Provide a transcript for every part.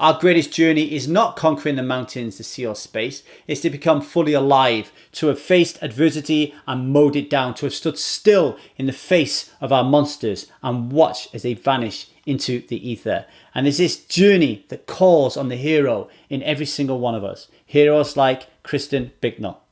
Our greatest journey is not conquering the mountains, the sea or space. It's to become fully alive, to have faced adversity and mowed it down, to have stood still in the face of our monsters and watched as they vanish into the ether. And there's this journey that calls on the hero in every single one of us. Heroes like Kristen Bicknell.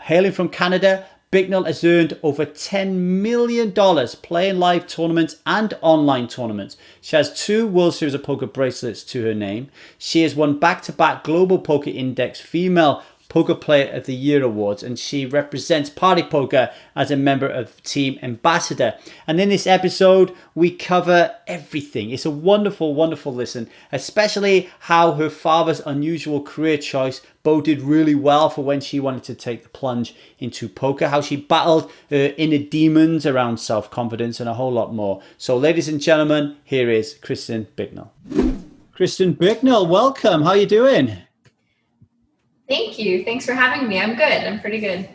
Hailing from Canada, Bicknell has earned over $10 million playing live tournaments and online tournaments. She has 2 World Series of Poker bracelets to her name. She has won back-to-back Global Poker Index Female Poker Player of the Year awards, and she represents Party Poker as a member of Team Ambassador. And in this episode, we cover everything. It's a wonderful, wonderful listen, especially how her father's unusual career choice boded really well for when she wanted to take the plunge into poker, how she battled her inner demons around self-confidence, and a whole lot more. So ladies and gentlemen, here is Kristen Bicknell. Kristen Bicknell, welcome. How are you doing? Thank you. Thanks for having me. I'm good. I'm pretty good.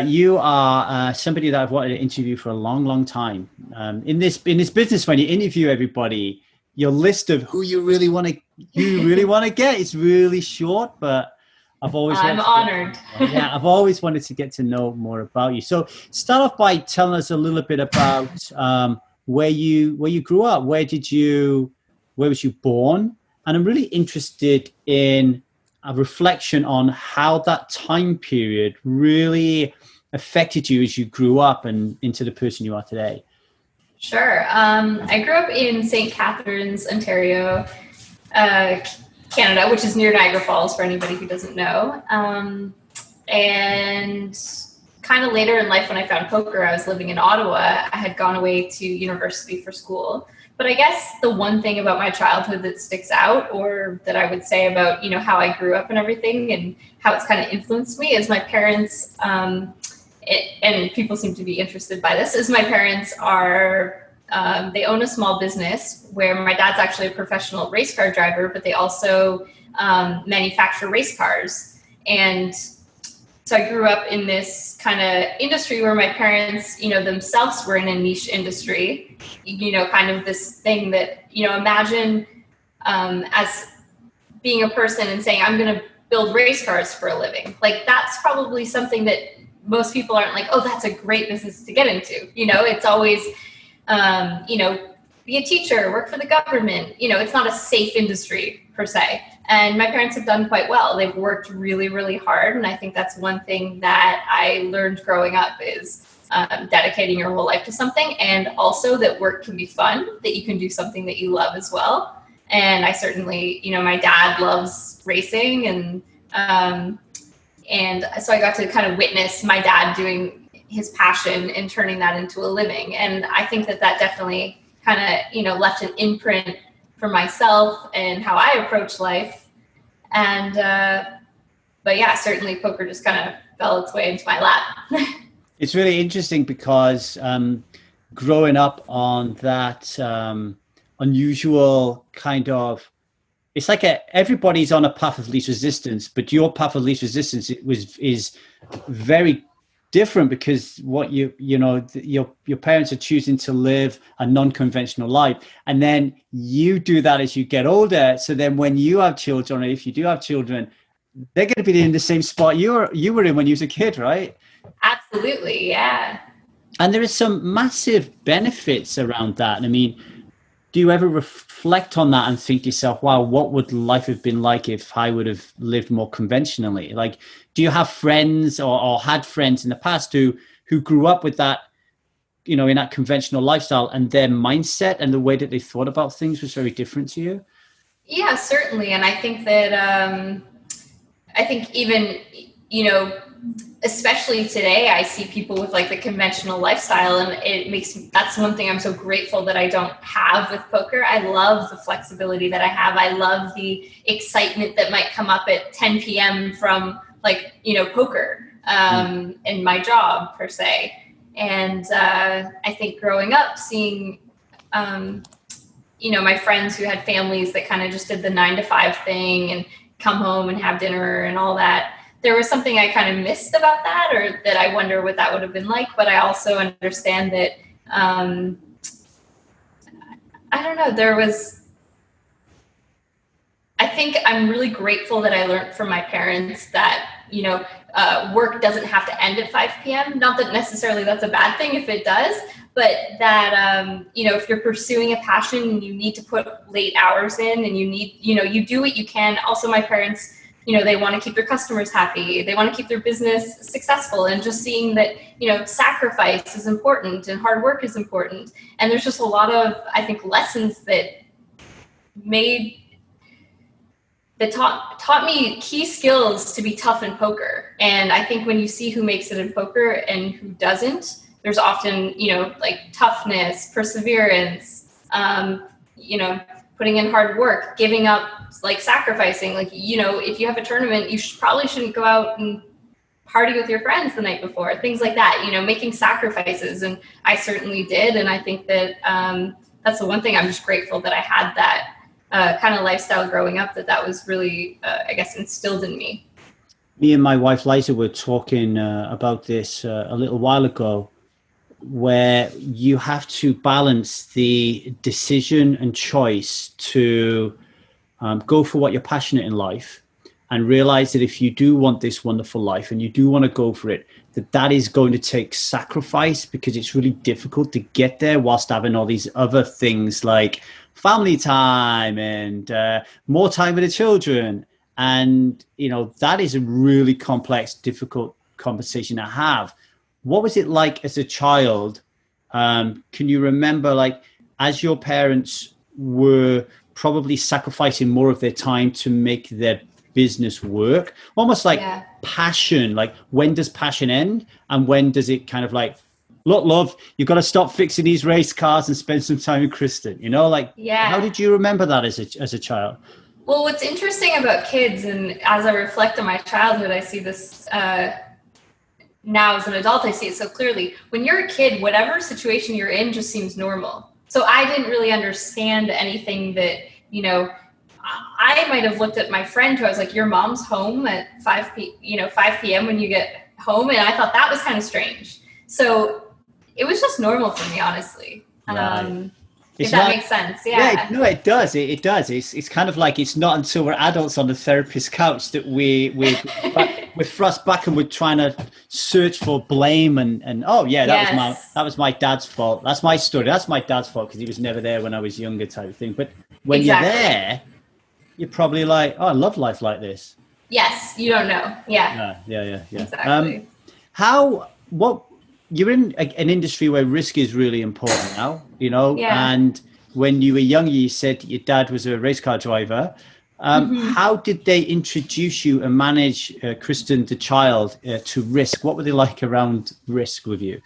You are somebody that I've wanted to interview for a long, long time. In this business, when you interview everybody, your list of who you really want to get is really short. But I'm honored. I've always wanted to get to know more about you. So start off by telling us a little bit about where you grew up. Where was you born? And I'm really interested in a reflection on how that time period really affected you as you grew up and into the person you are today. Sure. I grew up in St. Catharines, Ontario, Canada, which is near Niagara Falls for anybody who doesn't know. And kind of later in life when I found poker, I was living in Ottawa. I had gone away to university for school. But I guess the one thing about my childhood that sticks out, or that I would say about, how I grew up and everything and how it's kind of influenced me, is my parents, and people seem to be interested by this, is my parents are, they own a small business where my dad's actually a professional race car driver, but they also manufacture race cars. And so I grew up in this kind of industry where my parents, themselves were in a niche industry, kind of this thing that, imagine as being a person and saying, I'm going to build race cars for a living. Like, that's probably something that most people aren't like, oh, that's a great business to get into. It's always, be a teacher, work for the government. It's not a safe industry per se. And my parents have done quite well. They've worked really, really hard. And I think that's one thing that I learned growing up is dedicating your whole life to something. And also that work can be fun, that you can do something that you love as well. And I certainly, my dad loves racing. And so I got to kind of witness my dad doing his passion and turning that into a living. And I think that definitely kind of, left an imprint for myself and how I approach life. And, but yeah, certainly poker just kind of fell its way into my lap. It's really interesting because growing up on that unusual kind of, it's like everybody's on a path of least resistance, but your path of least resistance is very different because what your parents are choosing to live a non-conventional life, and then you do that as you get older. So then when you have children, or if you do have children, they're going to be in the same spot you were in when you was a kid, right? Absolutely, yeah. And there is some massive benefits around that. I mean, do you ever reflect on that and think to yourself, wow, what would life have been like if I would have lived more conventionally? Like, do you have friends or had friends in the past who grew up with that, in that conventional lifestyle, and their mindset and the way that they thought about things was very different to you? Yeah, certainly. And I think that, even, especially today, I see people with like the conventional lifestyle, and that's one thing I'm so grateful that I don't have with poker. I love the flexibility that I have. I love the excitement that might come up at 10 p.m. from poker, in my job per se. And I think growing up, seeing, my friends who had families that kind of just did the 9-to-5 thing and come home and have dinner and all that, there was something I kind of missed about that, or that I wonder what that would have been like. But I also understand that, I don't know, there was I think I'm really grateful that I learned from my parents that, work doesn't have to end at 5 p.m. Not that necessarily that's a bad thing if it does, but that, if you're pursuing a passion and you need to put late hours in and you do what you can. Also, my parents, they want to keep their customers happy. They want to keep their business successful, and just seeing that, sacrifice is important and hard work is important. And there's just a lot of, I think, lessons that taught me key skills to be tough in poker. And I think when you see who makes it in poker and who doesn't, there's often, like toughness, perseverance, putting in hard work, giving up, like sacrificing, like, if you have a tournament, you probably shouldn't go out and party with your friends the night before, things like that, making sacrifices. And I certainly did. And I think that that's the one thing I'm just grateful that I had that kind of lifestyle growing up, that was really, I guess, instilled in me. Me and my wife Liza were talking about this a little while ago, where you have to balance the decision and choice to go for what you're passionate in life, and realize that if you do want this wonderful life and you do want to go for it, that is going to take sacrifice, because it's really difficult to get there whilst having all these other things like family time and more time with the children. And, that is a really complex, difficult conversation to have. What was it like as a child? Can you remember, like, as your parents were probably sacrificing more of their time to make their business work, almost like passion, like when does passion end and when does it kind of like, look, love, you've got to stop fixing these race cars and spend some time with Kristen, how did you remember that as a child? Well, what's interesting about kids, and as I reflect on my childhood, I see this now as an adult, I see it so clearly. When you're a kid, whatever situation you're in just seems normal. So I didn't really understand anything that, I might have looked at my friend who I was like, your mom's home at 5 p.m. when you get home. And I thought that was kind of strange. So it was just normal for me, honestly. Right. If that makes sense. Yeah. No, it does. It does. It's kind of like, it's not until we're adults on the therapist couch that we're thrust back and we're trying to search for blame and that was my dad's fault. That's my story. That's my dad's fault because he was never there when I was younger, type of thing. But when you're there, you're probably like, oh, I love life like this. Yes, you don't know. Yeah. Yeah. Exactly. You're in an industry where risk is really important now, and when you were younger, you said your dad was a race car driver. How did they introduce you and manage Kristen, the child, to risk? What were they like around risk with you?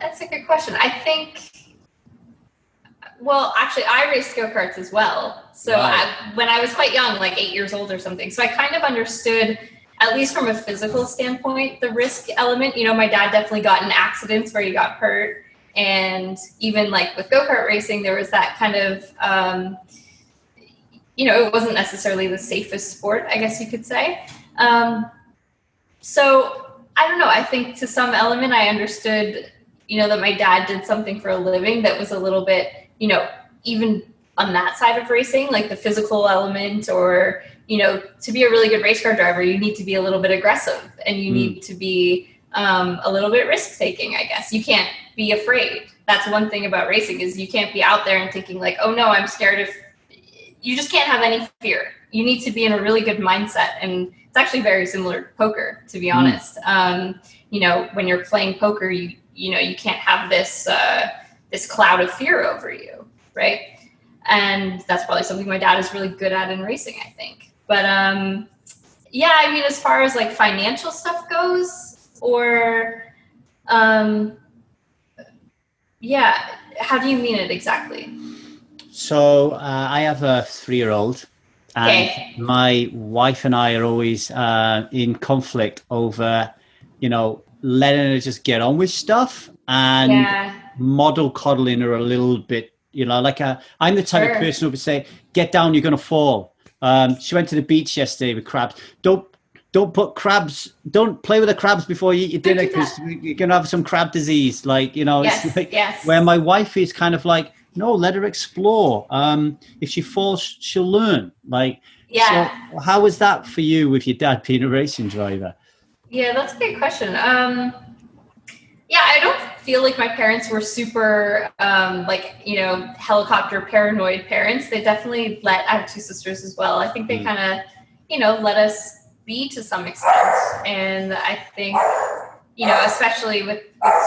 That's a good question. I think, well, actually, I raced go-karts as well. So when I was quite young, like 8 years old or something, so I kind of understood, at least from a physical standpoint, the risk element. My dad definitely got in accidents where he got hurt. And even like with go-kart racing, there was that kind of, it wasn't necessarily the safest sport, I guess you could say. So I don't know. I think to some element, I understood, that my dad did something for a living that was a little bit, even on that side of racing, like the physical element, or, to be a really good race car driver, you need to be a little bit aggressive and you need to be a little bit risk taking, I guess. You can't be afraid. That's one thing about racing, is you can't be out there and thinking like, oh no, I'm scared of, you just can't have any fear. You need to be in a really good mindset. And it's actually very similar to poker, to be honest. When you're playing poker, you can't have this cloud of fear over you, right? And that's probably something my dad is really good at in racing, I think. But as far as like financial stuff goes, or how do you mean it exactly? So I have a 3-year-old, and my wife and I are always in conflict over, letting her just get on with stuff and model coddling her a little bit. I'm the type of person who would say, get down, you're going to fall. She went to the beach yesterday with crabs. Don't play with the crabs before you eat your dinner, because you're going to have some crab disease. Where my wife is kind of like, No, let her explore. If she falls, she'll learn. Like, so Yeah. how was that for you with your dad being a racing driver? Yeah, that's a good question. Yeah, I don't feel like my parents were super, like, helicopter paranoid parents. They definitely I have two sisters as well. I think they kind of, let us be to some extent. And I think, especially with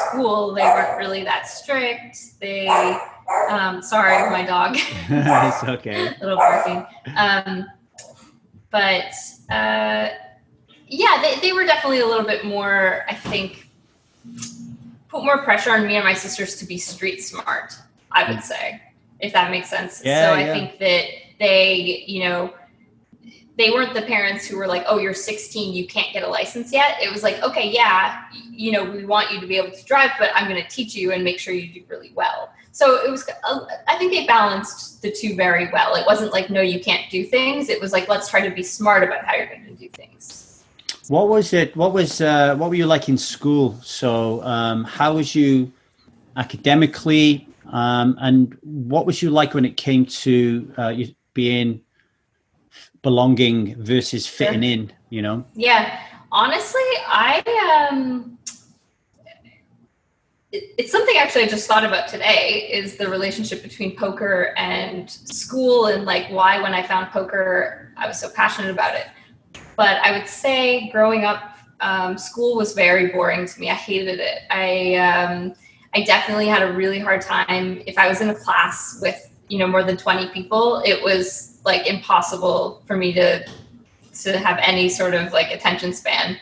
school, they weren't really that strict. Sorry, my dog. It's okay. Little barking. But yeah, they were definitely a little bit more, I think, put more pressure on me and my sisters to be street smart, I would say, if that makes sense. Yeah, so I think that they weren't the parents who were like, oh, you're 16, you can't get a license yet. It was like, okay, yeah, we want you to be able to drive, but I'm going to teach you and make sure you do really well. So it was, I think they balanced the two very well. It wasn't like, no, you can't do things. It was like, let's try to be smart about how you're going to do things. What was it? What were you like in school? So, how was you academically, and what was you like when it came to you being belonging versus fitting in? Yeah, honestly, it's something actually I just thought about today, is the relationship between poker and school, and like why when I found poker I was so passionate about it. But I would say growing up, school was very boring to me. I hated it. I definitely had a really hard time. If I was in a class with, more than 20 people, it was like impossible for me to have any sort of like attention span.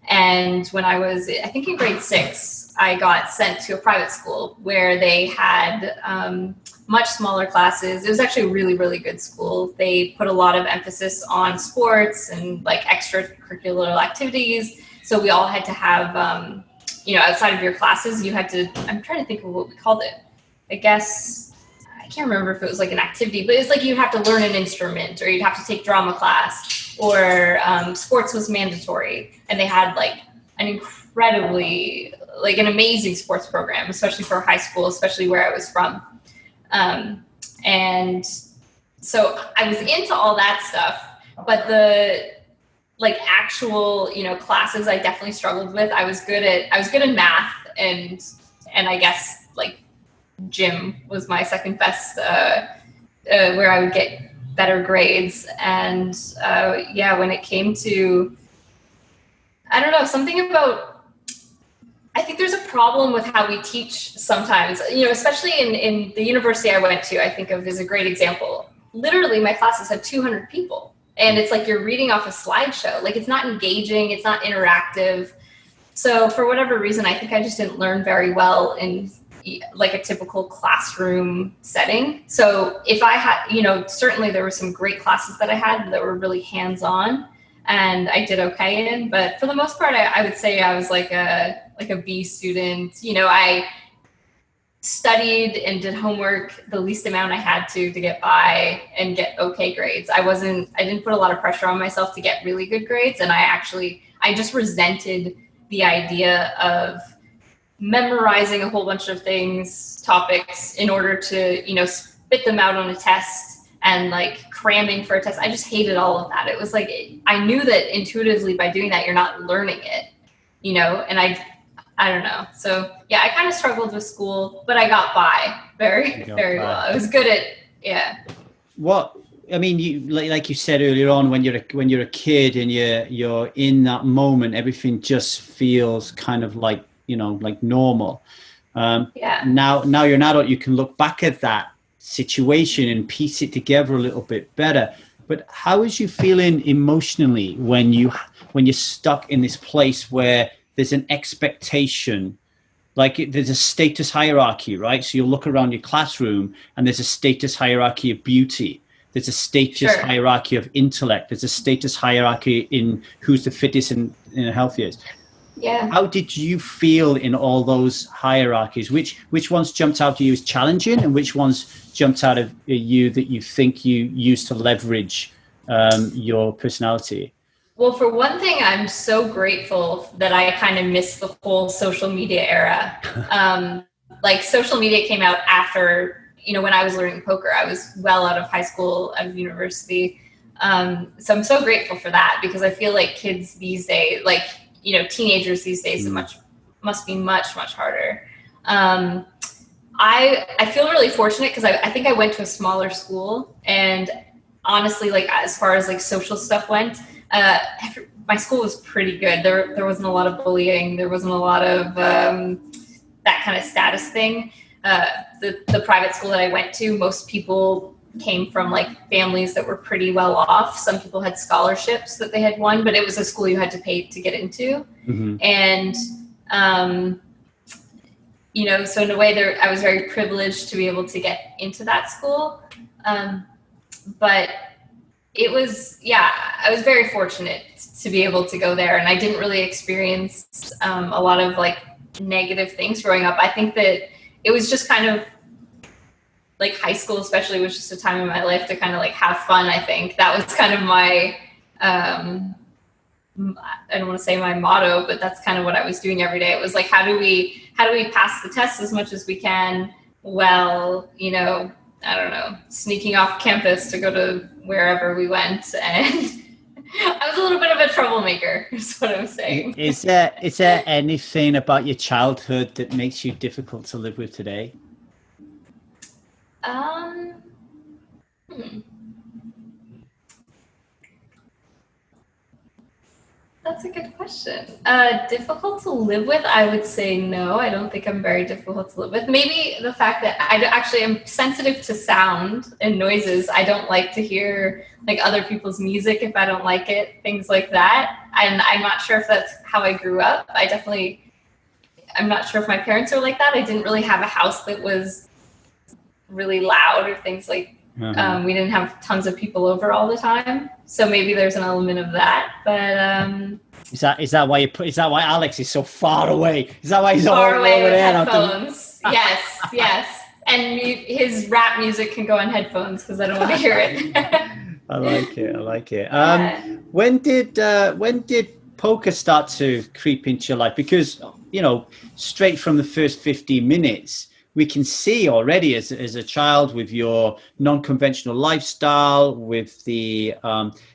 And when I was, I think in grade 6, I got sent to a private school where they had much smaller classes. It was actually a really, really good school. They put a lot of emphasis on sports and like extracurricular activities. So we all had to have, outside of your classes, you had to, I'm trying to think of what we called it. I guess, I can't remember if it was like an activity, but it's like you'd have to learn an instrument, or you'd have to take drama class, or sports was mandatory. And they had like an incredibly, like an amazing sports program, especially for high school, especially where I was from. And so I was into all that stuff, but the like actual, classes I definitely struggled with. I was good in math, and I guess like gym was my second best, where I would get better grades. And when it came to, I don't know, something about, I think there's a problem with how we teach sometimes, especially in the university I went to, I think of as a great example. Literally, my classes had 200 people, and it's like you're reading off a slideshow. Like, it's not engaging, it's not interactive. So for whatever reason, I think I just didn't learn very well in like a typical classroom setting. So if I had, certainly there were some great classes that I had that were really hands-on, and I did okay in, but for the most part, I would say I was like a B student. I studied and did homework the least amount I had to get by and get okay grades. I didn't put a lot of pressure on myself to get really good grades. And I just resented the idea of memorizing a whole bunch of topics in order to, spit them out on a test, and like cramming for a test. I just hated all of that. It was like, I knew that intuitively by doing that, you're not learning it, and I don't know. So yeah, I kind of struggled with school, but I got by very well. I was good at, yeah. What, I mean, you like you said earlier on, when you're a kid and you're in that moment, everything just feels kind of like, like normal. Yeah. Now you're an adult, you can look back at that situation and piece it together a little bit better. But how is you feeling emotionally when you're stuck in this place where there's an expectation, like there's a status hierarchy, right? So you'll look around your classroom and there's a status hierarchy of beauty. There's a status hierarchy of intellect. There's a status hierarchy in who's the fittest and healthiest. Yeah. How did you feel in all those hierarchies? Which ones jumped out to you as challenging, and which ones jumped out of you that you think you used to leverage your personality? Well, for one thing, I'm so grateful that I kind of missed the whole social media era. Like, social media came out after, when I was learning poker, I was well out of high school, out of university. So I'm so grateful for that, because I feel like kids these days, like, teenagers these days, must be much, much harder. I feel really fortunate because I think I went to a smaller school, and honestly, like, as far as like social stuff went, my school was pretty good. There wasn't a lot of bullying. There wasn't a lot of that kind of status thing. The private school that I went to, most people came from like families that were pretty well off. Some people had scholarships that they had won, but it was a school you had to pay to get into. And so in a way, I was very privileged to be able to get into that school. But it was, I was very fortunate to be able to go there, and I didn't really experience a lot of like negative things growing up. I think that it was just kind of like high school, especially, was just a time in my life to kind of like have fun. I think that was kind of my, I don't want to say my motto, but that's kind of what I was doing every day. It was like, how do we pass the test as much as we can while, I don't know, sneaking off campus to go to wherever we went. And I was a little bit of a troublemaker, is what I'm saying. Is there anything about your childhood that makes you difficult to live with today? That's a good question. Difficult to live with? I would say no. I don't think I'm very difficult to live with. Maybe the fact that I actually am sensitive to sound and noises. I don't like to hear like other people's music if I don't like it, things like that. And I'm not sure if that's how I grew up. I'm not sure if my parents are like that. I didn't really have a house that was really loud or things like we didn't have tons of people over all the time, so maybe there's an element of that. But is that why Alex is so far away? Is that why he's far all away over with there? headphones? Yes, and his rap music can go on headphones because I don't want to hear it. I like it. When did poker start to creep into your life? Because straight from the first 15 minutes. We can see already as a child, with your non-conventional lifestyle, with the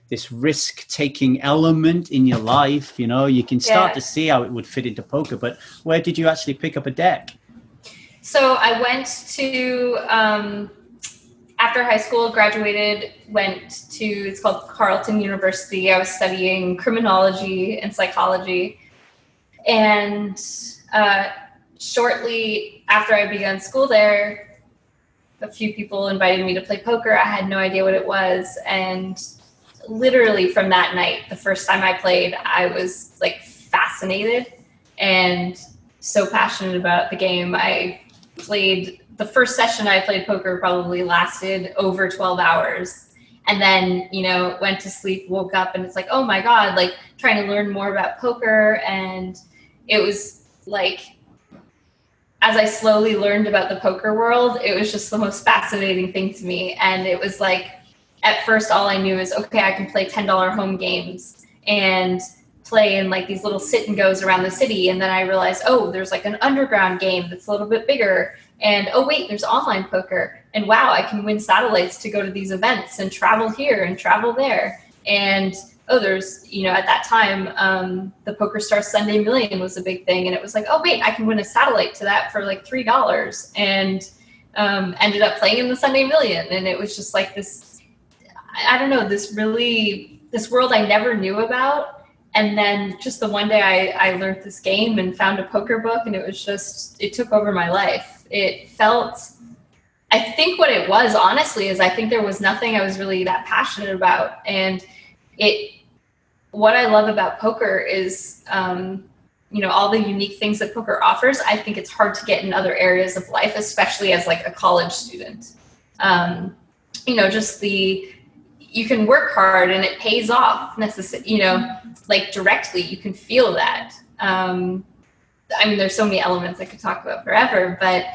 this risk-taking element in your life, you can start to see how it would fit into poker. But where did you actually pick up a deck? So I went to, after high school, graduated, it's called Carleton University. I was studying criminology and psychology. And shortly after I began school there, a few people invited me to play poker. I had no idea what it was. And literally from that night, the first time I played, I was like fascinated and so passionate about the game. The first session I played poker probably lasted over 12 hours. And then, went to sleep, woke up, and it's like, oh my God, like trying to learn more about poker. And it was like, as I slowly learned about the poker world, it was just the most fascinating thing to me. And it was like, at first, all I knew is, okay, I can play $10 home games and play in like these little sit and goes around the city. And then I realized, oh, there's like an underground game that's a little bit bigger. And oh, wait, there's online poker. And wow, I can win satellites to go to these events and travel here and travel there. And oh, there's, at that time, the Poker Star Sunday Million was a big thing. And it was like, oh, wait, I can win a satellite to that for like $3. And ended up playing in the Sunday Million. And it was just like this, I don't know, this world I never knew about. And then just the one day I learned this game and found a poker book, and it took over my life. It felt, I think what it was, honestly, is I think there was nothing I was really that passionate about. And what I love about poker is, all the unique things that poker offers. I think it's hard to get in other areas of life, especially as like a college student. You can work hard and it pays off like directly, you can feel that. There's so many elements I could talk about forever, but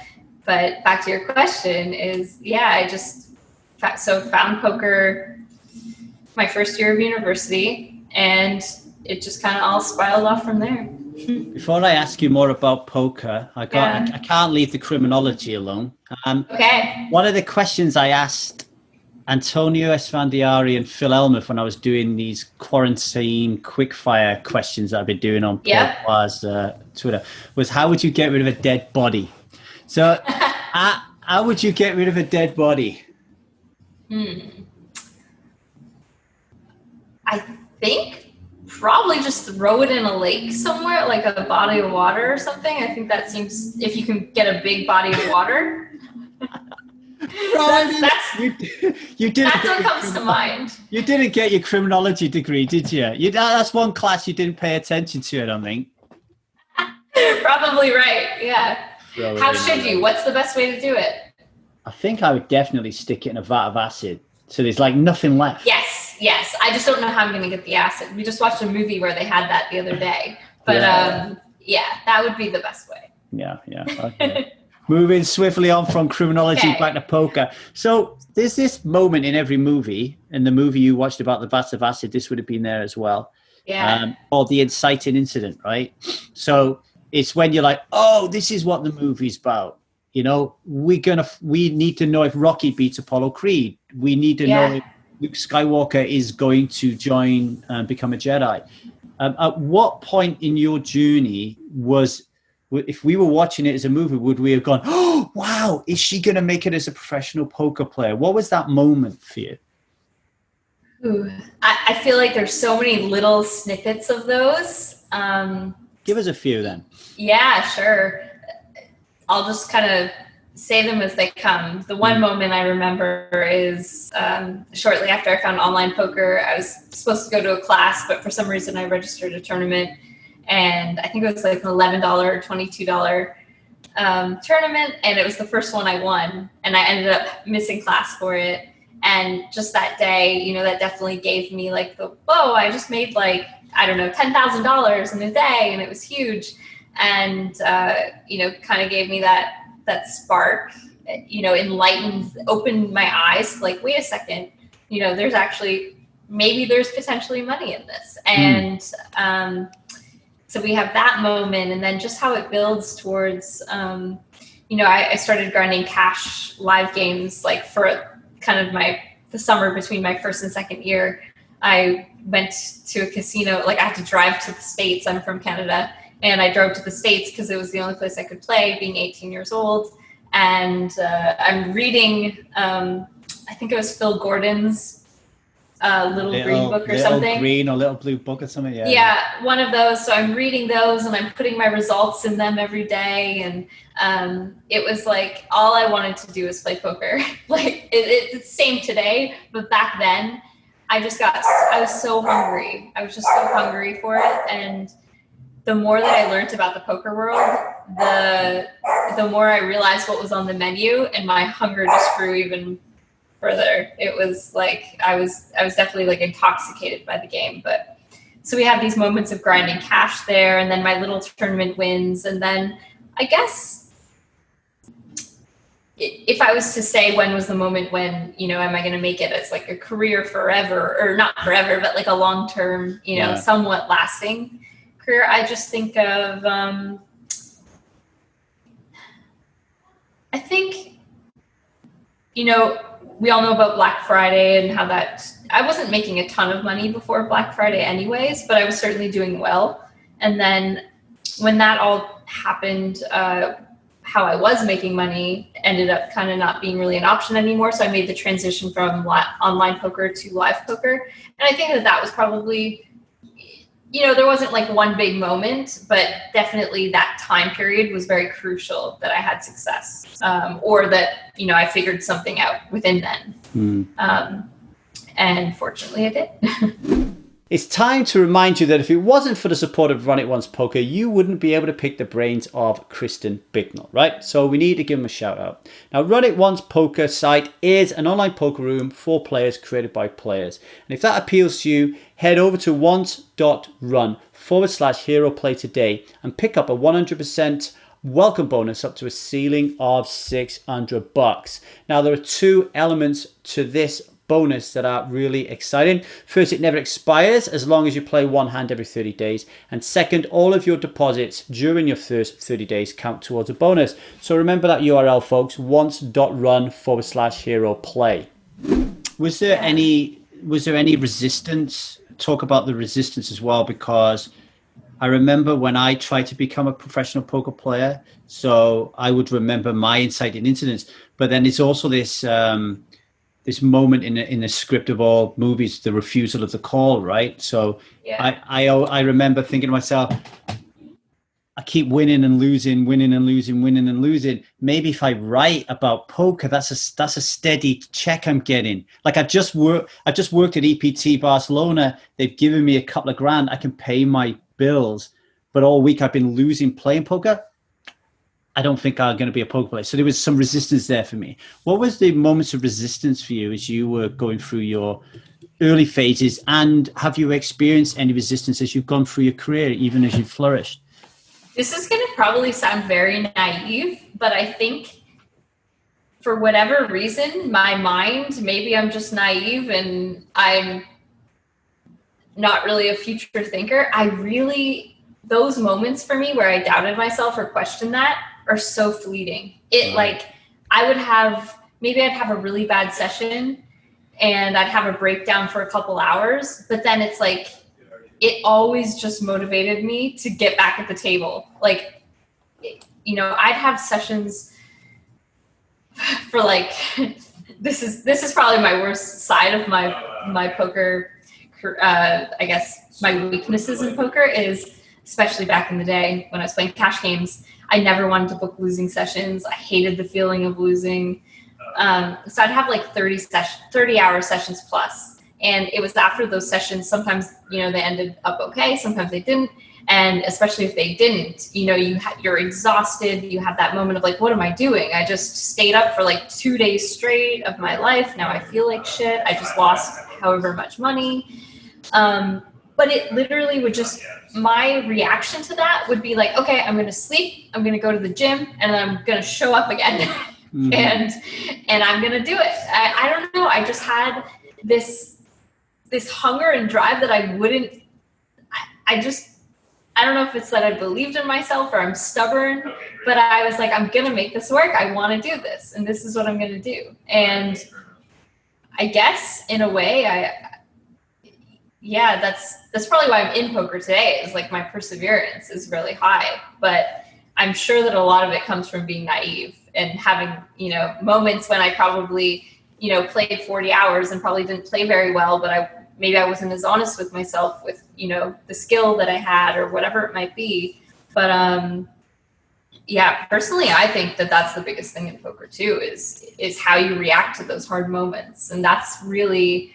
back to your question is, I just found poker my first year of university. And it just kind of all spiraled off from there. Before I ask you more about poker, I can't leave the criminology alone. Okay. One of the questions I asked Antonio Esfandiari and Phil Elmuth when I was doing these quarantine quickfire questions that I've been doing on Twitter was, how would you get rid of a dead body? So how would you get rid of a dead body? I think probably just throw it in a lake somewhere, like a body of water or something. I think that seems, if you can get a big body of water. That's what comes to mind. You didn't get your criminology degree, did you? That's one class you didn't pay attention to, I don't think. Probably right, yeah. How should you? What's the best way to do it? I think I would definitely stick it in a vat of acid, so there's like nothing left. Yes. I just don't know how I'm going to get the acid. We just watched a movie where they had that the other day. But that would be the best way. Yeah. Okay. Moving swiftly on from criminology back to poker. So there's this moment in every movie, in the movie you watched about the vats of acid, this would have been there as well. Yeah. Or the inciting incident, right? So it's when you're like, oh, this is what the movie's about. You know, we need to know if Rocky beats Apollo Creed. We need to know if Luke Skywalker is going to join and become a Jedi. At what point in your journey if we were watching it as a movie, would we have gone, oh, wow, is she going to make it as a professional poker player? What was that moment for you? Ooh, I feel like there's so many little snippets of those. Give us a few then. Yeah, sure. I'll just kind of say them as they come. The one moment I remember is shortly after I found online poker. I was supposed to go to a class, but for some reason I registered a tournament. And I think it was like an $11 or $22 tournament. And it was the first one I won. And I ended up missing class for it. And just that day, you know, that definitely gave me like I just made like, I don't know, $10,000 in a day. And it was huge. And, kind of gave me that spark, enlightened, opened my eyes, like, wait a second, there's potentially money in this. And so we have that moment, and then just how it builds towards, I started grinding cash live games, like for kind of the summer between my first and second year. I went to a casino, like I had to drive to the States. I'm from Canada. And I drove to the States because it was the only place I could play, being 18 years old. And I'm reading, I think it was Phil Gordon's Little Green Book or something. Little Green or Little Blue Book or something, yeah. Yeah, one of those. So I'm reading those and I'm putting my results in them every day. And it was like, all I wanted to do was play poker. Like, it's the same today, but back then, I was so hungry. I was just so hungry for it. And the more that I learned about the poker world, the more I realized what was on the menu, and my hunger just grew even further. It was like I was definitely like intoxicated by the game. But so we have these moments of grinding cash there, and then my little tournament wins, and then I guess if I was to say when was the moment when, am I going to make it as like a career forever, or not forever, but like a long-term, somewhat lasting career, I just think of, I think, we all know about Black Friday and how I wasn't making a ton of money before Black Friday anyways, but I was certainly doing well. And then when that all happened, how I was making money ended up kind of not being really an option anymore. So I made the transition from online poker to live poker. And I think that was probably, there wasn't like one big moment, but definitely that time period was very crucial that I had success, or that, I figured something out within then. And fortunately I did. It's time to remind you that if it wasn't for the support of Run It Once Poker, you wouldn't be able to pick the brains of Kristen Bicknell, right? So we need to give them a shout out. Now, Run It Once Poker site is an online poker room for players created by players. And if that appeals to you, head over to once.run/hero play today and pick up a 100% welcome bonus up to a ceiling of $600. Now, there are two elements to this bonus that are really exciting. First, it never expires as long as you play one hand every 30 days. And second, all of your deposits during your first 30 days count towards a bonus. So remember that URL, folks, once.run/hero play. Was there any resistance? Talk about the resistance as well, because I remember when I tried to become a professional poker player, so I would remember my inciting incidents, but then it's also this this moment in the script of all movies, the refusal of the call, right? So I remember thinking to myself, I keep winning and losing, winning and losing, winning and losing. Maybe if I write about poker, that's a steady check I'm getting. Like I've just worked at EPT Barcelona. They've given me a couple of grand. I can pay my bills, but all week I've been losing playing poker. I don't think I'm going to be a poker player. So there was some resistance there for me. What was the moments of resistance for you as you were going through your early phases? And have you experienced any resistance as you've gone through your career, even as you've flourished? This is going to probably sound very naive, but I think for whatever reason, my mind, maybe I'm just naive and I'm not really a future thinker. Those moments for me where I doubted myself or questioned that are so fleeting. I'd have a really bad session and I'd have a breakdown for a couple hours, but then it's like, it always just motivated me to get back at the table. Like, you know, I'd have sessions for like, this is probably my worst side of my poker. I guess my weaknesses in poker is, especially back in the day when I was playing cash games, I never wanted to book losing sessions. I hated the feeling of losing. So I'd have like 30-hour sessions plus. And it was after those sessions, sometimes, you know, they ended up okay, sometimes they didn't. And especially if they didn't, you know, you're exhausted. You have that moment of like, what am I doing? I just stayed up for like 2 days straight of my life. Now I feel like shit. I just lost however much money. But it literally would just, my reaction to that would be like, okay, I'm going to sleep. I'm going to go to the gym and I'm going to show up again. Mm-hmm. and I'm going to do it. I don't know. I just had this hunger and drive that I don't know if it's that I believed in myself or I'm stubborn, but I was like, I'm going to make this work. I want to do this. And this is what I'm going to do. And I guess in a way, that's probably why I'm in poker today, is like my perseverance is really high, but I'm sure that a lot of it comes from being naive and having, you know, moments when I probably, you know, played 40 hours and probably didn't play very well, but maybe I wasn't as honest with myself with, you know, the skill that I had or whatever it might be. But personally, I think that that's the biggest thing in poker too, is how you react to those hard moments. And that's really,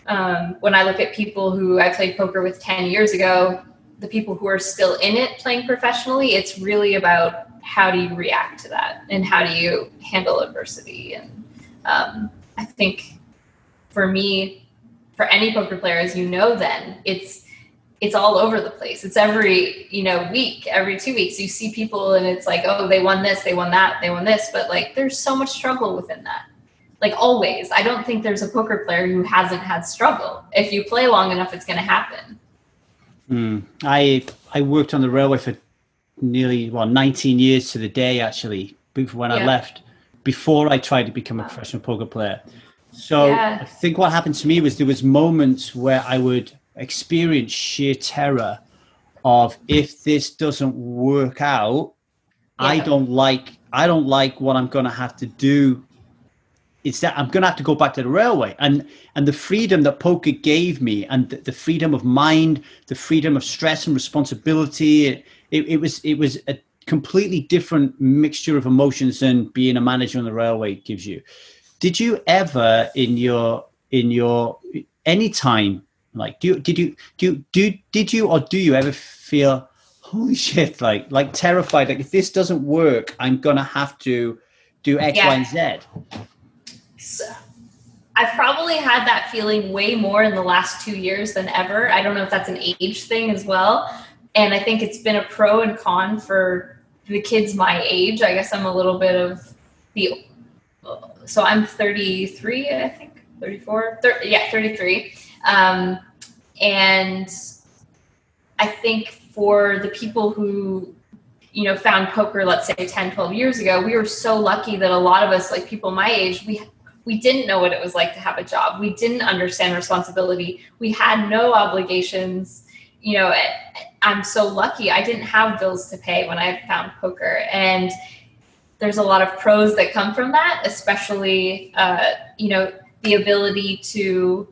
when I look at people who I played poker with 10 years ago, the people who are still in it playing professionally, it's really about how do you react to that and how do you handle adversity. And I think for me, for any poker player, as you know, then it's all over the place. It's every, you know, week, every 2 weeks, you see people and it's like, oh, they won this, they won that, they won this. But like, there's so much struggle within that. Like always, I don't think there's a poker player who hasn't had struggle. If you play long enough, it's going to happen. I worked on the railway for nearly 19 years to the day, actually, when I left, before I tried to become a professional poker player. So I think what happened to me was there was moments where I would experience sheer terror of, if this doesn't work out, I don't like what I'm going to have to do. It's that I'm going to have to go back to the railway, and the freedom that poker gave me, and the freedom of mind, the freedom of stress and responsibility. It was a completely different mixture of emotions than being a manager on the railway gives you. Did you ever in your any time, like, did you ever feel, holy shit, like terrified, like if this doesn't work, I'm going to have to do X, Y, and Z? So I've probably had that feeling way more in the last 2 years than ever. I don't know if that's an age thing as well. And I think it's been a pro and con for the kids my age. I guess I'm a little bit of so I'm 33, I think. 34, 33. And I think for the people who, found poker, let's say 10, 12 years ago, we were so lucky that a lot of us, like people my age, we didn't know what it was like to have a job. We didn't understand responsibility. We had no obligations. I'm so lucky. I didn't have bills to pay when I found poker. And there's a lot of pros that come from that, especially, the ability to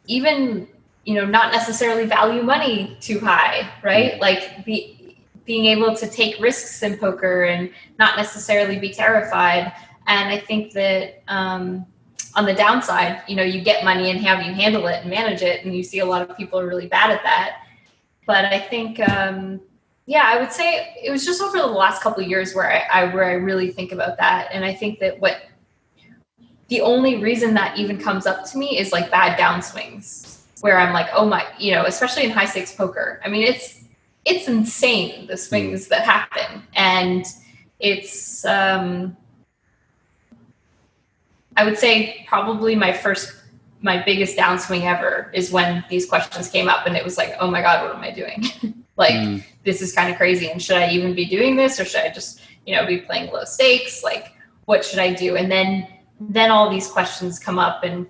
even, not necessarily value money too high, right? Like being able to take risks in poker and not necessarily be terrified. And I think that on the downside, you get money and have you handle it and manage it. And you see a lot of people are really bad at that. But I think, I would say it was just over the last couple of years where I really think about that. And I think that the only reason that even comes up to me is like bad downswings where I'm like, oh my, especially in high stakes poker. I mean, it's insane, the swings that happen. And it's, I would say probably my biggest downswing ever is when these questions came up and it was like, oh my God, what am I doing? This is kind of crazy. And should I even be doing this or should I just, be playing low stakes? Like, what should I do? And then all these questions come up and,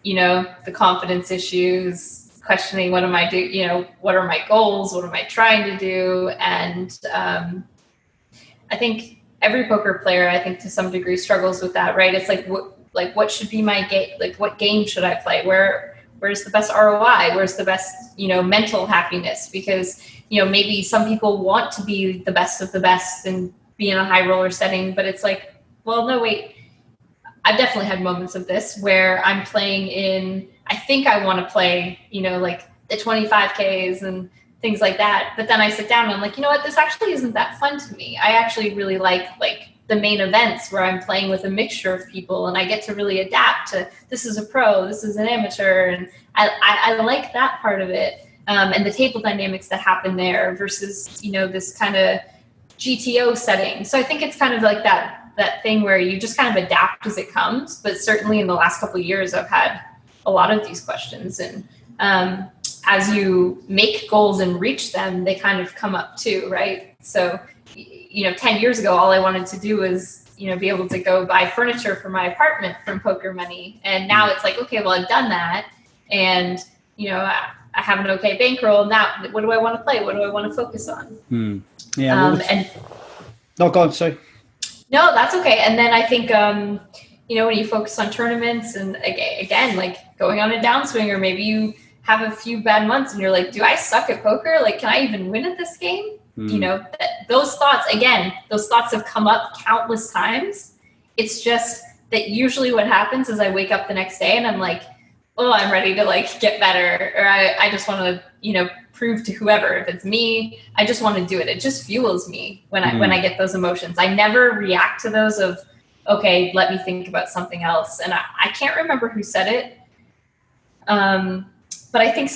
the confidence issues, questioning what am I doing, what are my goals? What am I trying to do? And I think every poker player, I think to some degree struggles with that, right? It's like, what should be my game? Like, what game should I play? Where's the best ROI? Where's the best, mental happiness? Because, maybe some people want to be the best of the best and be in a high roller setting, but it's like, well, no, wait. I've definitely had moments of this where I'm playing I think I want to play, like the 25Ks and things like that. But then I sit down and I'm like, you know what, this actually isn't that fun to me. I actually really like the main events where I'm playing with a mixture of people and I get to really adapt to, this is a pro, this is an amateur. And I like that part of it. And the table dynamics that happen there versus, this kind of GTO setting. So I think it's kind of like that thing where you just kind of adapt as it comes. But certainly in the last couple of years, I've had a lot of these questions. And as you make goals and reach them, they kind of come up too, right? So, 10 years ago, all I wanted to do was, be able to go buy furniture for my apartment from poker money. And now it's like, okay, well, I've done that. And, I have an okay bankroll. Now, what do I want to play? What do I want to focus on? Yeah. No, go on, sorry. No, that's okay. And then I think, when you focus on tournaments and again, like going on a downswing, or maybe you have a few bad months and you're like, do I suck at poker? Like, can I even win at this game? Those thoughts have come up countless times. It's just that usually what happens is I wake up the next day and I'm like, oh, I'm ready to get better. Or I just want to, prove to whoever, if it's me, I just want to do it. It just fuels me when I get those emotions. I never react to those of, okay, let me think about something else. And I can't remember who said it. But I think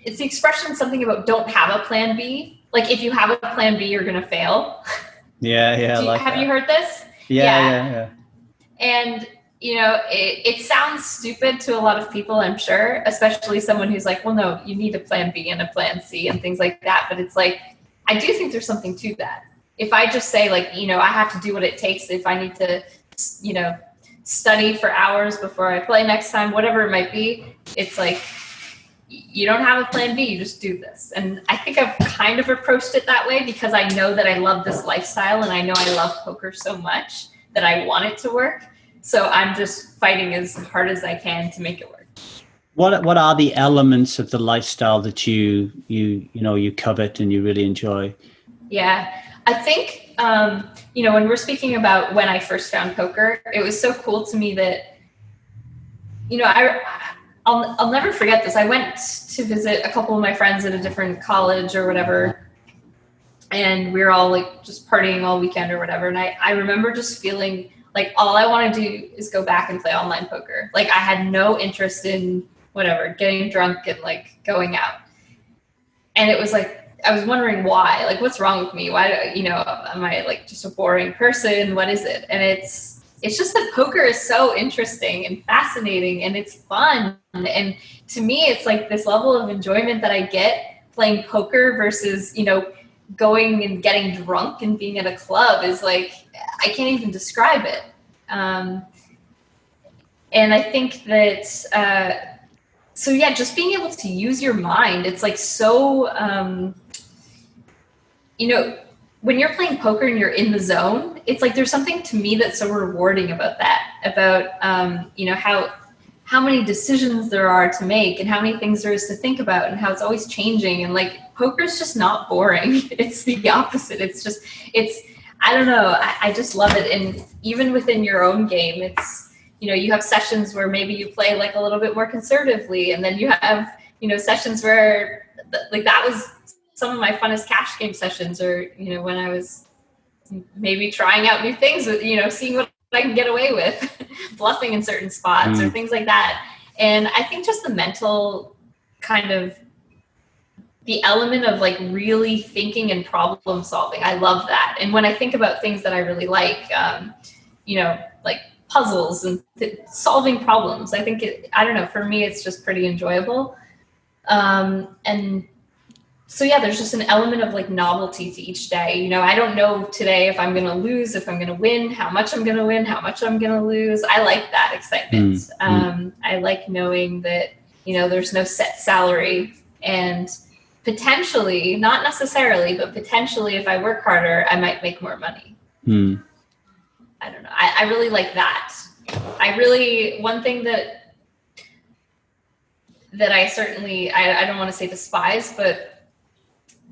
it's the expression, something about don't have a plan B. Like if you have a plan B, you're going to fail. Yeah. Have you heard this? Yeah. And, it sounds stupid to a lot of people, I'm sure, especially someone who's like, well, no, you need a plan B and a plan C and things like that. But it's like, I do think there's something to that. If I just say I have to do what it takes, if I need to, study for hours before I play next time, whatever it might be, it's like, you don't have a plan B, you just do this. And I think I've kind of approached it that way because I know that I love this lifestyle and I know I love poker so much that I want it to work. So I'm just fighting as hard as I can to make it work. What are the elements of the lifestyle that you covet and you really enjoy? Yeah, I think, when we're speaking about when I first found poker, it was so cool to me that, I'll never forget this. I went to visit a couple of my friends at a different college or whatever, and we were all just partying all weekend or whatever. And I remember just feeling like all I want to do is go back and play online poker. Like I had no interest in whatever, getting drunk and going out. And it was I was wondering why, what's wrong with me? Why, am I just a boring person? What is it? And it's it's just that poker is so interesting and fascinating, and it's fun. And to me, it's like this level of enjoyment that I get playing poker versus, going and getting drunk and being at a club is like, I can't even describe it. And I think that, so yeah, just being able to use your mind, it's like so, when you're playing poker and you're in the zone, it's like there's something to me that's so rewarding about that, about how many decisions there are to make and how many things there is to think about and how it's always changing. And like poker's just not boring. It's the opposite. I don't know. I just love it. And even within your own game, it's, you have sessions where maybe you play like a little bit more conservatively, and then you have, sessions where like that was some of my funnest cash game sessions, or, when I was maybe trying out new things with, seeing what I can get away with, bluffing in certain spots or things like that. And I think just the mental kind of the element of like really thinking and problem solving, I love that. And when I think about things that I really like, like puzzles and solving problems, I think I don't know, for me, it's just pretty enjoyable. And so yeah, there's just an element of like novelty to each day. I don't know today if I'm going to lose, if I'm going to win, how much I'm going to win, how much I'm going to lose. I like that excitement. I like knowing that, there's no set salary, and potentially, not necessarily, but potentially if I work harder, I might make more money. I don't know. I really like that. One thing that I certainly, I don't want to say despise, but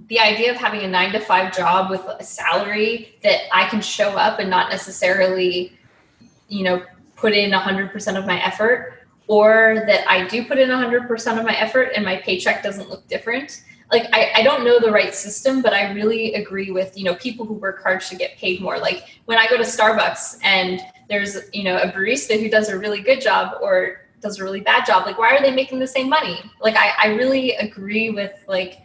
the idea of having a 9-to-5 job with a salary that I can show up and not necessarily, put in 100% of my effort, or that I do put in 100% of my effort and my paycheck doesn't look different. Like, I don't know the right system, but I really agree with, people who work hard should get paid more. Like when I go to Starbucks and there's, a barista who does a really good job or does a really bad job, like, why are they making the same money? Like, I really agree with like,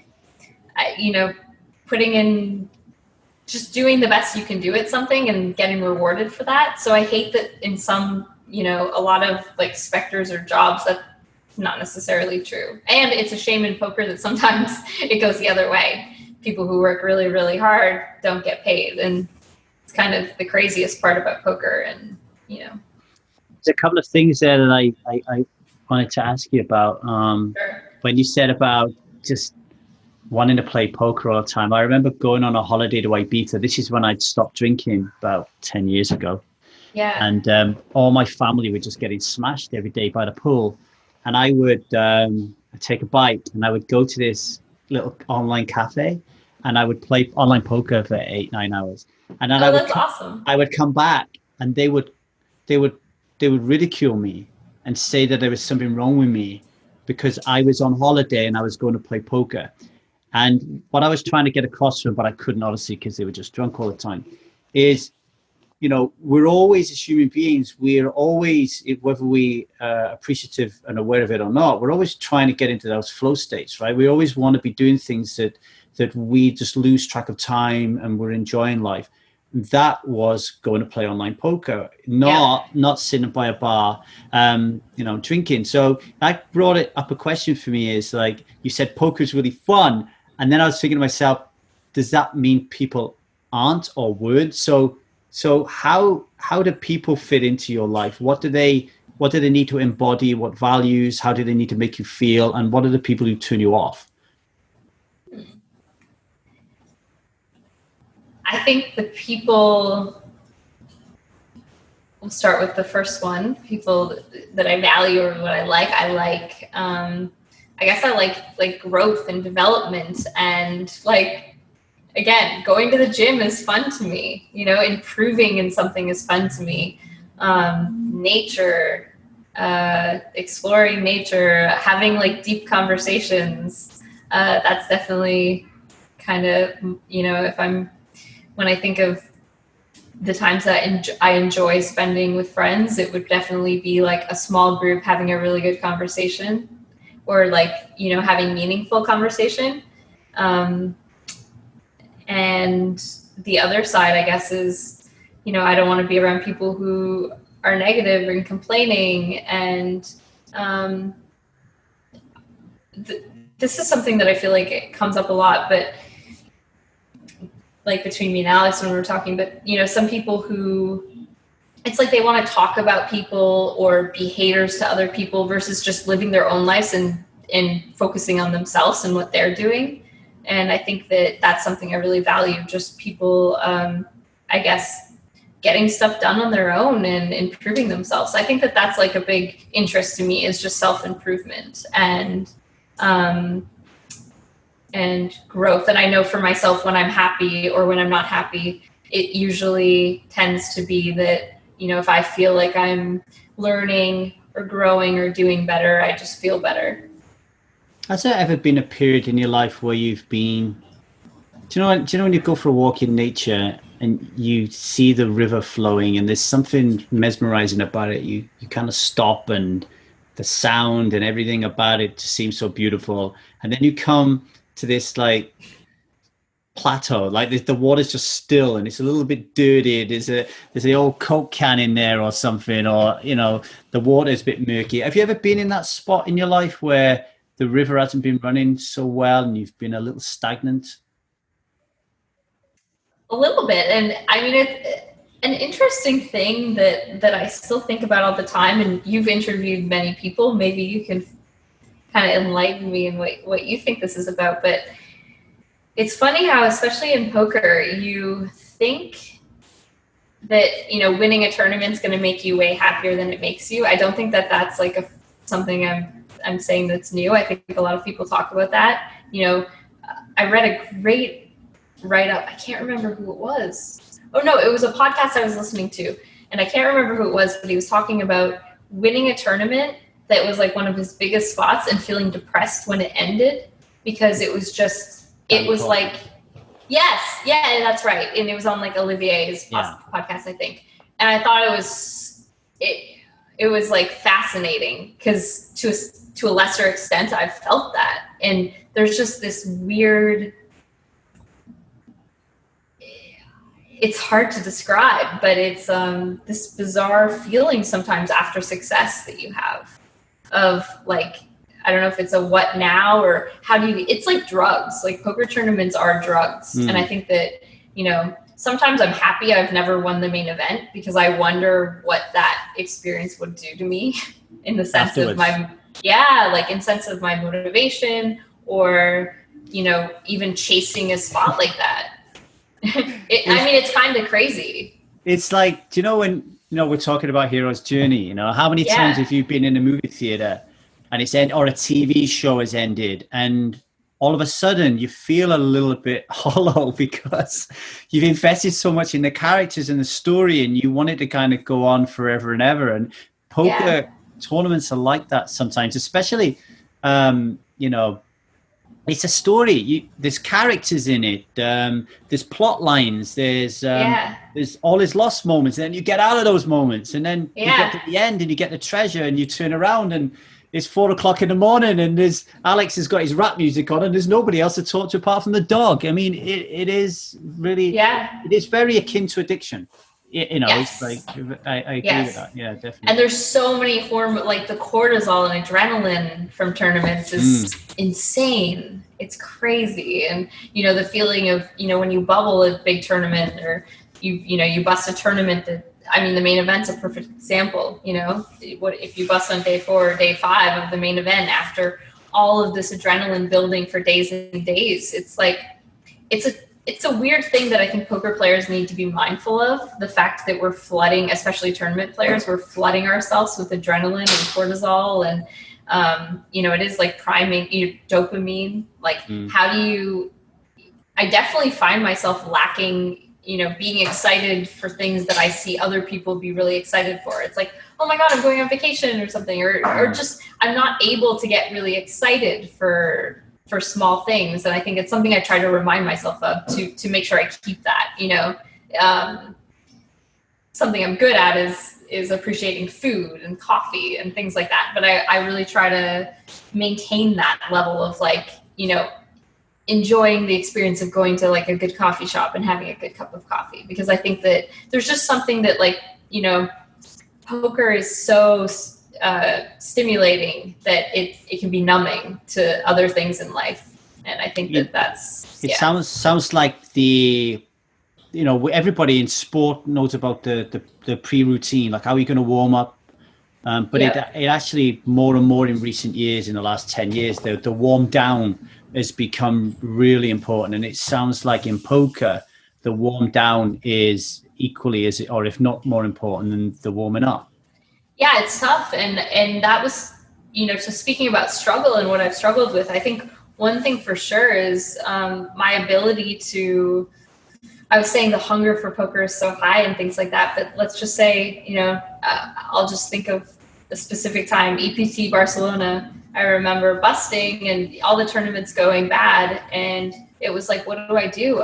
putting in, just doing the best you can do at something and getting rewarded for that. So I hate that in some, a lot of like specters or jobs, that's not necessarily true. And it's a shame in poker that sometimes it goes the other way. People who work really, really hard don't get paid. And it's kind of the craziest part about poker. And, There's a couple of things there that I wanted to ask you about. Sure. When you said about just wanting to play poker all the time. I remember going on a holiday to Ibiza. This is when I'd stopped drinking about 10 years ago. Yeah. And all my family were just getting smashed every day by the pool. And I would take a bite and I would go to this little online cafe and I would play online poker for 8-9 hours. And then awesome. I would come back and they would ridicule me and say that there was something wrong with me because I was on holiday and I was going to play poker. And what I was trying to get across to them, but I couldn't obviously because they were just drunk all the time, is, we're always, as human beings, we're always, whether we are appreciative and aware of it or not, we're always trying to get into those flow states, right? We always want to be doing things that we just lose track of time and we're enjoying life. That was going to play online poker, not sitting by a bar, drinking. So that brought it up a question for me is like, you said poker is really fun. And then I was thinking to myself, does that mean people aren't or weren't? So how do people fit into your life? What do they need to embody? What values? How do they need to make you feel? And what are the people who turn you off? I think the people, we'll start with the first one, people that I value or what I like. I guess I like growth and development, and like, again, going to the gym is fun to me, improving in something is fun to me. Nature, exploring nature, having like deep conversations. That's definitely kind of, when I think of the times that I enjoy spending with friends, it would definitely be like a small group having a really good conversation, or like, having meaningful conversation. And the other side, I guess, is I don't want to be around people who are negative and complaining. And this is something that I feel like it comes up a lot, but like between me and Alex when we were talking, but some people who it's like they want to talk about people or be haters to other people versus just living their own lives and focusing on themselves and what they're doing. And I think that that's something I really value, just people, I guess, getting stuff done on their own and improving themselves. I think that that's like a big interest to me, is just self-improvement and growth. And I know for myself, when I'm happy or when I'm not happy, it usually tends to be that, if I feel like I'm learning or growing or doing better, I just feel better. Has there ever been a period in your life where you've been, do you know when you go for a walk in nature and you see the river flowing and there's something mesmerizing about it, you kind of stop, and the sound and everything about it just seems so beautiful, and then you come to this like plateau, like the water's just still and it's a little bit dirty, there's the old Coke can in there or something, or the water's a bit murky. Have you ever been in that spot in your life where the river hasn't been running so well and you've been a little stagnant? A little bit. And I mean, it's an interesting thing that I still think about all the time, and you've interviewed many people, maybe you can kind of enlighten me in what you think this is about. But it's funny how, especially in poker, you think that, winning a tournament's going to make you way happier than it makes you. I don't think that that's like something I'm saying that's new. I think a lot of people talk about that. I read a great write-up. I can't remember who it was. Oh no, it was a podcast I was listening to, and I can't remember who it was, but he was talking about winning a tournament that was like one of his biggest spots and feeling depressed when it ended, because it was just, it was like, yes, yeah, that's right. And it was on like Olivier's podcast, I think. And I thought it was like fascinating, because to a lesser extent, I've felt that. And there's just this weird, it's hard to describe, but it's this bizarre feeling sometimes after success that you have of like, I don't know if it's a what now, or how do you, it's like drugs, like poker tournaments are drugs. And I think that, sometimes I'm happy I've never won the main event, because I wonder what that experience would do to me in the sense afterwards. In sense of my motivation, or, even chasing a spot like that. It's kind of crazy. It's like, do you know when, we're talking about hero's journey, how many times have you been in a movie theater and it's or a TV show has ended, and all of a sudden you feel a little bit hollow because you've invested so much in the characters and the story, and you want it to kind of go on forever and ever. And poker tournaments are like that sometimes, especially, it's a story. There's characters in it. There's plot lines. There's all his lost moments. And then you get out of those moments, and then you get to the end and you get the treasure, and you turn around and it's 4:00 in the morning, and Alex has got his rap music on, and there's nobody else to talk to apart from the dog. I mean, it is really, it is very akin to addiction. It's like, I agree with that. Yeah, definitely. And there's so many hormones, like the cortisol and adrenaline from tournaments is insane. It's crazy. And, the feeling of, when you bubble a big tournament, or you bust a tournament the main event's a perfect example. What if you bust on day 4 or day 5 of the main event after all of this adrenaline building for days and days? It's like, it's a weird thing that I think poker players need to be mindful of. The fact that we're flooding, especially tournament players, we're flooding ourselves with adrenaline and cortisol, and it is like priming dopamine. Like, how do you? I definitely find myself lacking, being excited for things that I see other people be really excited for. It's like, oh my God, I'm going on vacation or something, or just I'm not able to get really excited for small things. And I think it's something I try to remind myself of to make sure I keep that, something I'm good at is appreciating food and coffee and things like that. But I really try to maintain that level of like, enjoying the experience of going to like a good coffee shop and having a good cup of coffee, because I think that there's just something that, like, you know, poker is so stimulating that it can be numbing to other things in life. And I think it sounds like everybody in sport knows about the pre-routine, like how are you going to warm up. But it actually more and more in recent years, in the last 10 years, the warm down has become really important. And it sounds like in poker, the warm down is equally as, or if not more important than the warming up. Yeah, it's tough. And that was, so speaking about struggle and what I've struggled with, I think one thing for sure is my ability to, I was saying the hunger for poker is so high and things like that, but let's just say, I'll just think of a specific time, EPT Barcelona. I remember busting and all the tournaments going bad. And it was like, what do?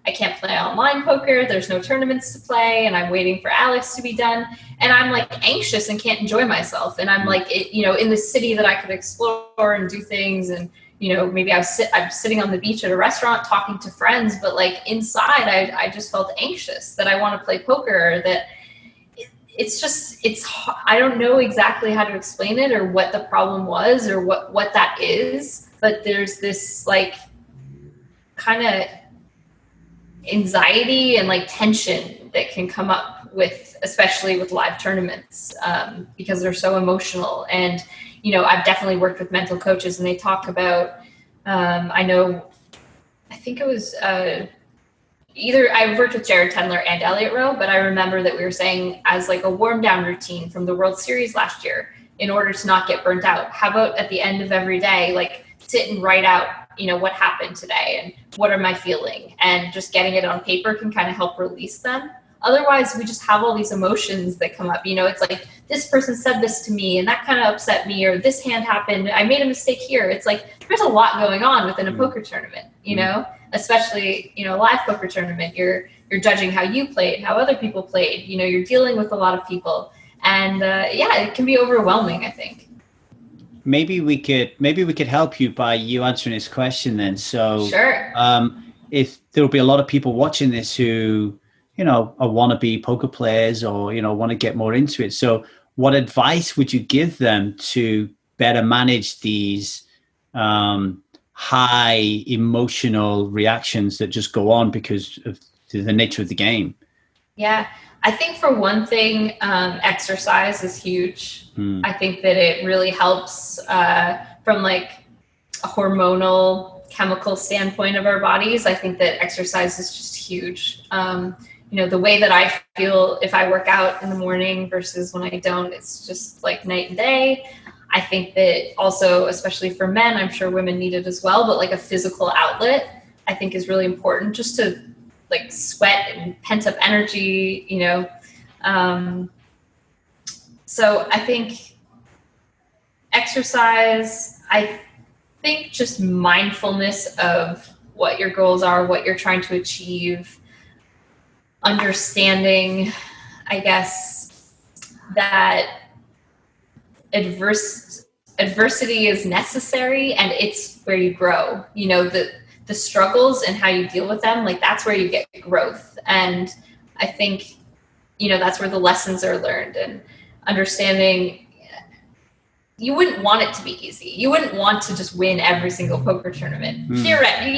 I can't play online poker. There's no tournaments to play. And I'm waiting for Alex to be done. And I'm like anxious and can't enjoy myself. And I'm like, in the city that I could explore and do things. And, maybe I'm sitting on the beach at a restaurant talking to friends, but like inside, I just felt anxious that I want to play poker, or that I don't know exactly how to explain it or what the problem was or what that is, but there's this like kind of anxiety and like tension that can come up with, especially with live tournaments, because they're so emotional. And, I've definitely worked with mental coaches, and they talk about, I think it was, either I've worked with Jared Tendler and Elliot Rowe, but I remember that we were saying as like a warm down routine from the World Series last year, in order to not get burnt out, how about at the end of every day, like sit and write out, what happened today and what am I feeling? And just getting it on paper can kind of help release them. Otherwise, we just have all these emotions that come up. It's like, this person said this to me and that kind of upset me, or this hand happened, I made a mistake here. It's like, there's a lot going on within a poker tournament, especially, a live poker tournament. You're judging how you played, how other people played, you're dealing with a lot of people. And it can be overwhelming, I think. Maybe we could help you by you answering this question then. So sure. If there'll be a lot of people watching this who, are wannabe poker players or, want to get more into it. So what advice would you give them to better manage these high emotional reactions that just go on because of the nature of the game? Yeah, I think for one thing, exercise is huge. I think that it really helps from like a hormonal chemical standpoint of our bodies. I think that exercise is just huge. The way that I feel if I work out in the morning versus when I don't, it's just like night and day. I think that also, especially for men, I'm sure women need it as well, but like a physical outlet, I think is really important, just to like sweat and pent up energy, so I think exercise, I think just mindfulness of what your goals are, what you're trying to achieve, understanding, I guess, that adversity is necessary and it's where you grow. The struggles and how you deal with them, like that's where you get growth. And I think, that's where the lessons are learned, and understanding you wouldn't want it to be easy. You wouldn't want to just win every single poker tournament. Theoretically,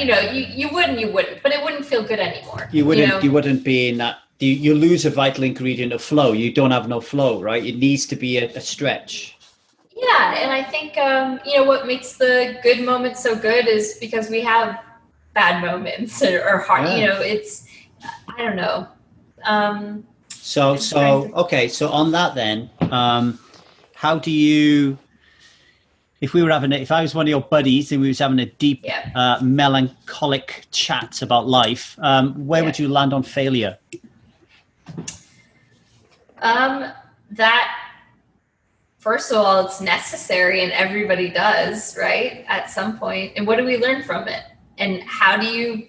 you wouldn't, but it wouldn't feel good anymore. You wouldn't be in that, you lose a vital ingredient of flow. You don't have no flow, right? It needs to be a stretch. Yeah. And I think, what makes the good moments so good is because we have bad moments or hard, it's, I don't know. Okay. So on that then, how do you, if I was one of your buddies and we was having a deep, melancholic chat about life, where would you land on failure? That, first of all, it's necessary and everybody does, right? At some point. And what do we learn from it? And how do you,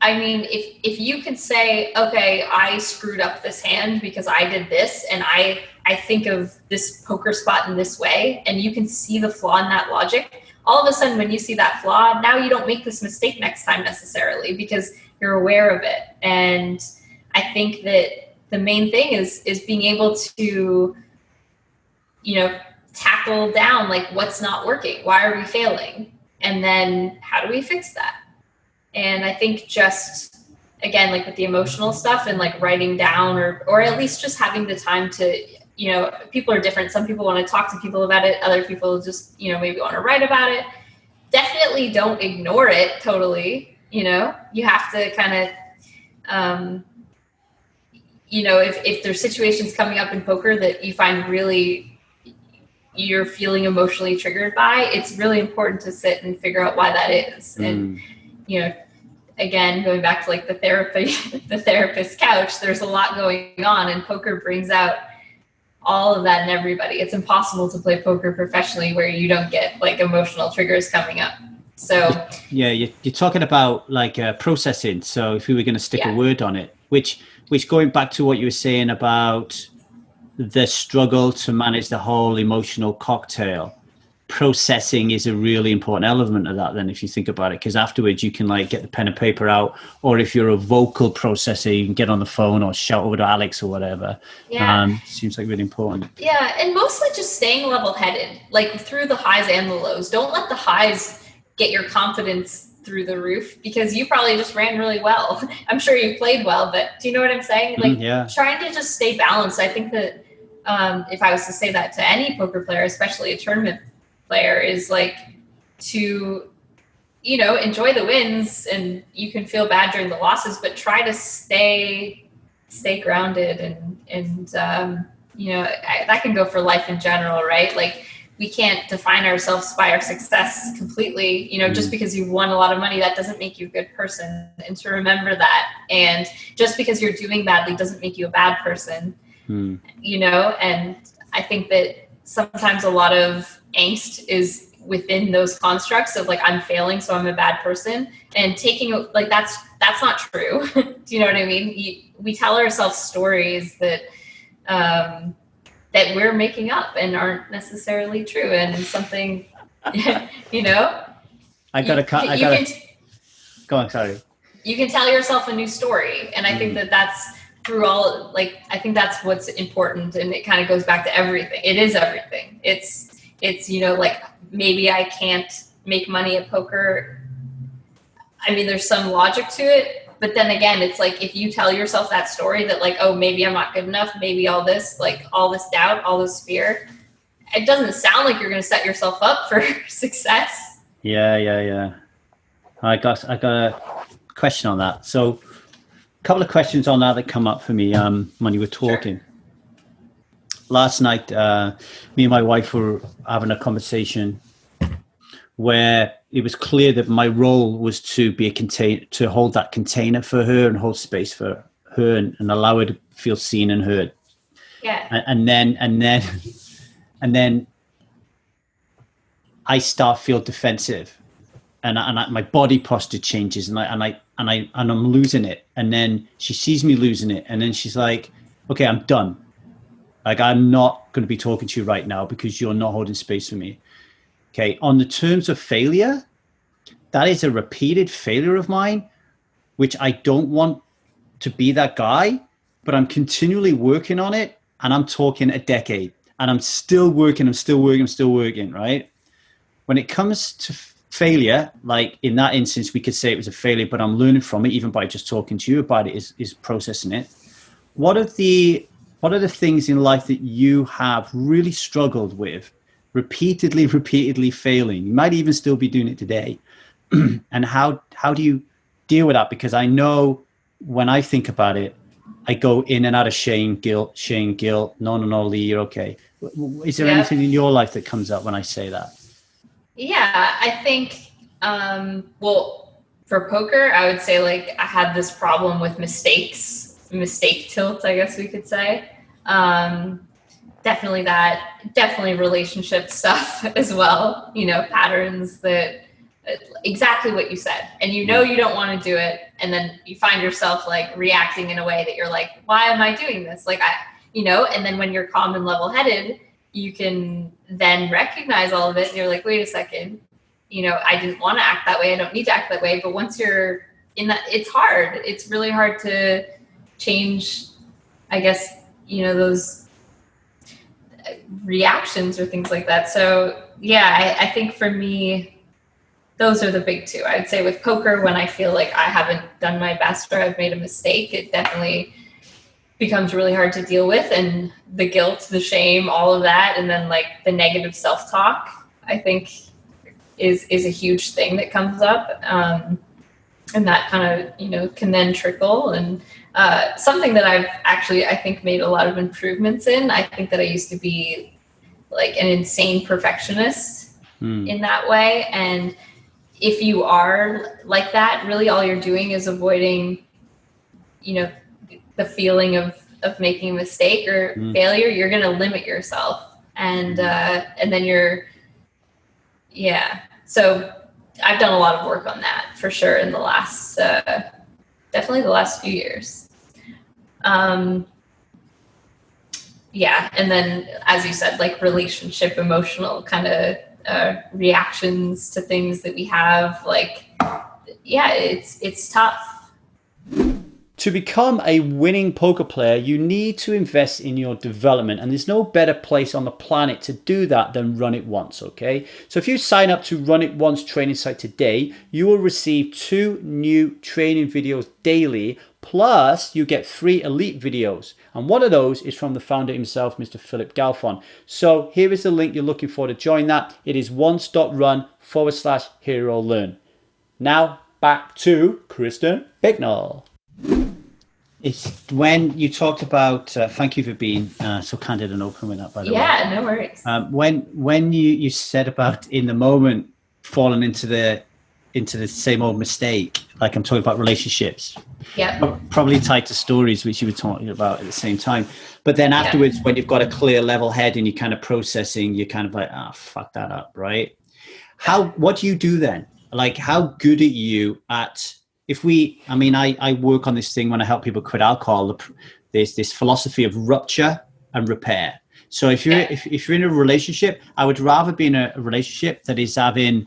if you could say, okay, I screwed up this hand because I did this, and I think of this poker spot in this way, and you can see the flaw in that logic, all of a sudden when you see that flaw, now you don't make this mistake next time necessarily because you're aware of it. And I think that the main thing is being able to, tackle down like what's not working, why are we failing, and then how do we fix that. And I think just again, like with the emotional stuff and like writing down or at least just having the time to, people are different. Some people want to talk to people about it. Other people just, maybe want to write about it. Definitely don't ignore it totally. You have to kind of, if there's situations coming up in poker that you find really you're feeling emotionally triggered by, it's really important to sit and figure out why that is. And, again, going back to like the therapist's couch, there's a lot going on, and poker brings out all of that in everybody. It's impossible to play poker professionally where you don't get like emotional triggers coming up. So yeah, you're talking about like processing. So if we were going to stick a word on it, which going back to what you were saying about the struggle to manage the whole emotional cocktail, processing is a really important element of that then, if you think about it, because afterwards you can like get the pen and paper out, or if you're a vocal processor, you can get on the phone or shout over to Alex or whatever. Seems like really important. And mostly just staying level-headed, like through the highs and the lows. Don't let the highs get your confidence through the roof, because you probably just ran really well. I'm sure you played well, but do you know what I'm saying? Like trying to just stay balanced. I think that if I was to say that to any poker player, especially a tournament player, is like to, enjoy the wins, and you can feel bad during the losses, but try to stay grounded and that can go for life in general, right? Like we can't define ourselves by our success completely. Just because you've won a lot of money, that doesn't make you a good person. And to remember that. And just because you're doing badly doesn't make you a bad person. And I think that sometimes a lot of angst is within those constructs of like, I'm failing, so I'm a bad person, and taking like, that's not true. Do you know what I mean? We tell ourselves stories that we're making up and aren't necessarily true. And something, go on, sorry. You can tell yourself a new story. And I think that's through all, like, I think that's what's important. And it kind of goes back to everything. It is everything. It's, like maybe I can't make money at poker. I mean, there's some logic to it, but then again, it's like, if you tell yourself that story that like, oh, maybe I'm not good enough, maybe all this doubt, all this fear, it doesn't sound like you're going to set yourself up for success. Yeah. I got a question on that. So a couple of questions on that come up for me when you were talking. Sure. Last night, me and my wife were having a conversation where it was clear that my role was to be a container, to hold that container for her and hold space for her and allow her to feel seen and heard. Yeah. And then I start feel defensive, and my body posture changes, and I'm losing it. And then she sees me losing it, and then she's like, "Okay, I'm done. Like, I'm not going to be talking to you right now because you're not holding space for me." Okay, on the terms of failure, that is a repeated failure of mine, which I don't want to be that guy, but I'm continually working on it, and I'm talking a decade, and I'm still working, right? When it comes to failure, like in that instance, we could say it was a failure, but I'm learning from it, even by just talking to you about it, is processing it. What are the things in life that you have really struggled with, repeatedly failing? You might even still be doing it today. And how do you deal with that? Because I know when I think about it, I go in and out of shame, guilt. No, Lee, you're okay. Is there anything in your life that comes up when I say that? Yeah, I think, well, for poker, I would say like I had this problem with mistake tilt, I guess we could say. Definitely relationship stuff as well, patterns that exactly what you said, and you don't want to do it, and then you find yourself like reacting in a way that you're like, why am I doing this? Like and then when you're calm and level-headed, you can then recognize all of it, and you're like, wait a second, I didn't want to act that way. I don't need to act that way. But once you're in that, it's hard. It's really hard to change, I guess, those reactions or things like that. So yeah, I think for me, those are the big two. I'd say with poker, when I feel like I haven't done my best or I've made a mistake, it definitely becomes really hard to deal with. And the guilt, the shame, all of that. And then like the negative self-talk, I think is a huge thing that comes up. And that kind of, can then trickle. And something that I've actually, I think, made a lot of improvements in. I think that I used to be like an insane perfectionist in that way. And if you are like that, really all you're doing is avoiding, the feeling of making a mistake or failure. You're going to limit yourself. And then so I've done a lot of work on that for sure in the last, definitely the last few years. And then, as you said, like relationship, emotional kind of reactions to things that we have, like, it's tough. To become a winning poker player, you need to invest in your development, and there's no better place on the planet to do that than Run It Once, okay? So if you sign up to Run It Once training site today, you will receive 2 new training videos daily, plus you get 3 elite videos. And one of those is from the founder himself, Mr. Philip Galfond. So here is the link you're looking for to join that. It is once.run/hero learn. Now back to Kristen Bicknell. It's when you talked about, thank you for being so candid and open with that, by the way. Yeah, no worries. When you said about in the moment falling into the same old mistake, like I'm talking about relationships. Yeah. Probably tied to stories, which you were talking about at the same time. But then afterwards, when you've got a clear level head and you're kind of processing, you're kind of like, fuck that up, right? What do you do then? Like, how good are you at, I work on this thing when I help people quit alcohol. There's this philosophy of rupture and repair. So if you're in a relationship, I would rather be in a relationship that is having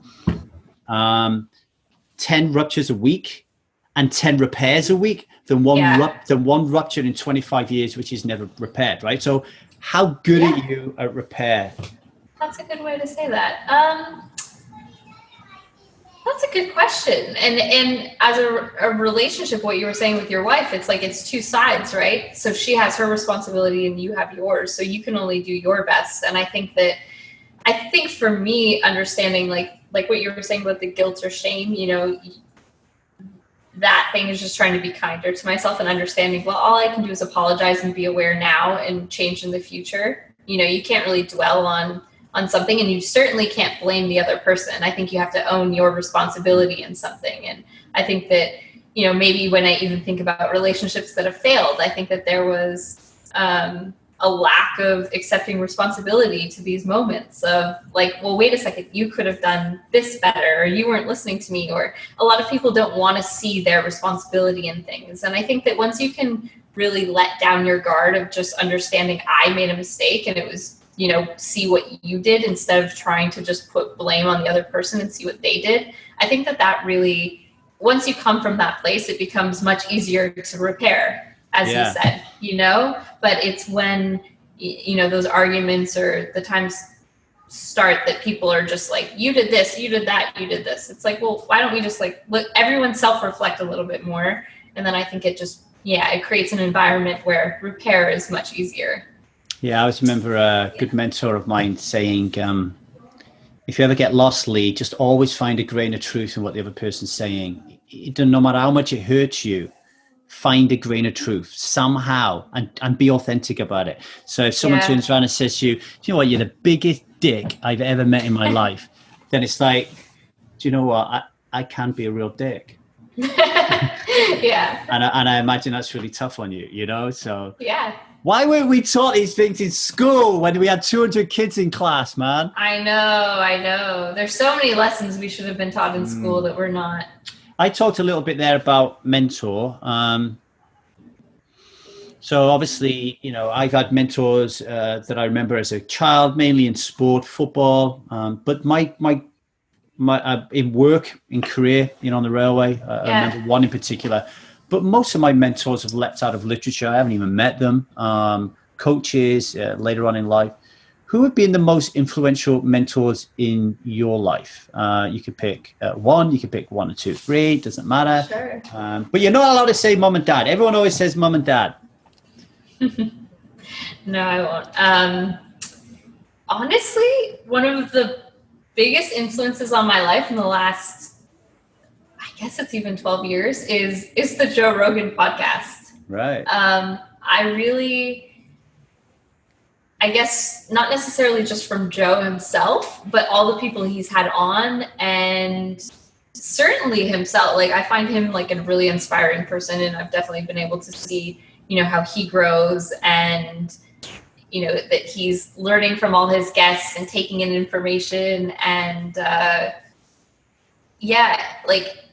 10 ruptures a week and 10 repairs a week than one rupture in 25 years, which is never repaired, right? So how good are you at repair? That's a good way to say that. That's a good question. And as a relationship, what you were saying with your wife, it's like it's two sides, right? So she has her responsibility and you have yours. So you can only do your best. And I think for me, understanding like what you were saying about the guilt or shame, that thing is just trying to be kinder to myself and understanding, well, all I can do is apologize and be aware now and change in the future. You can't really dwell on something, and you certainly can't blame the other person. I think you have to own your responsibility in something. And I think that, maybe when I even think about relationships that have failed, I think that there was a lack of accepting responsibility to these moments of like, well, wait a second, you could have done this better, or you weren't listening to me, or a lot of people don't want to see their responsibility in things. And I think that once you can really let down your guard of just understanding I made a mistake and it was, see what you did instead of trying to just put blame on the other person and see what they did. I think that really, once you come from that place, it becomes much easier to repair, as you said, but it's when, those arguments or the times start that people are just like, you did this, you did that, you did this. It's like, well, why don't we just let everyone self-reflect a little bit more? And then I think it just, it creates an environment where repair is much easier. Yeah, I always remember a good mentor of mine saying, if you ever get lost, Lee, just always find a grain of truth in what the other person's saying. No matter how much it hurts you, find a grain of truth somehow and be authentic about it. So if someone turns around and says to you, do you know what, you're the biggest dick I've ever met in my life, then it's like, do you know what, I can be a real dick. Yeah. And I imagine that's really tough on you, so. Yeah. Why weren't we taught these things in school when we had 200 kids in class, man? I know. There's so many lessons we should have been taught in school that we're not. I talked a little bit there about mentor. So obviously, I've had mentors that I remember as a child, mainly in sport, football. But my in work, in career, on the railway. I remember one in particular. But most of my mentors have leapt out of literature. I haven't even met them. Coaches later on in life. Who have been the most influential mentors in your life? You could pick one. You could pick 1 or 2, 3. Doesn't matter. Sure. But you're not allowed to say mom and dad. Everyone always says mom and dad. No, I won't. Honestly, one of the biggest influences on my life in the last, I guess it's even 12 years, is the Joe Rogan podcast. Right. I guess not necessarily just from Joe himself, but all the people he's had on, and certainly himself. Like, I find him like a really inspiring person, and I've definitely been able to see, how he grows, and that he's learning from all his guests and taking in information. And like,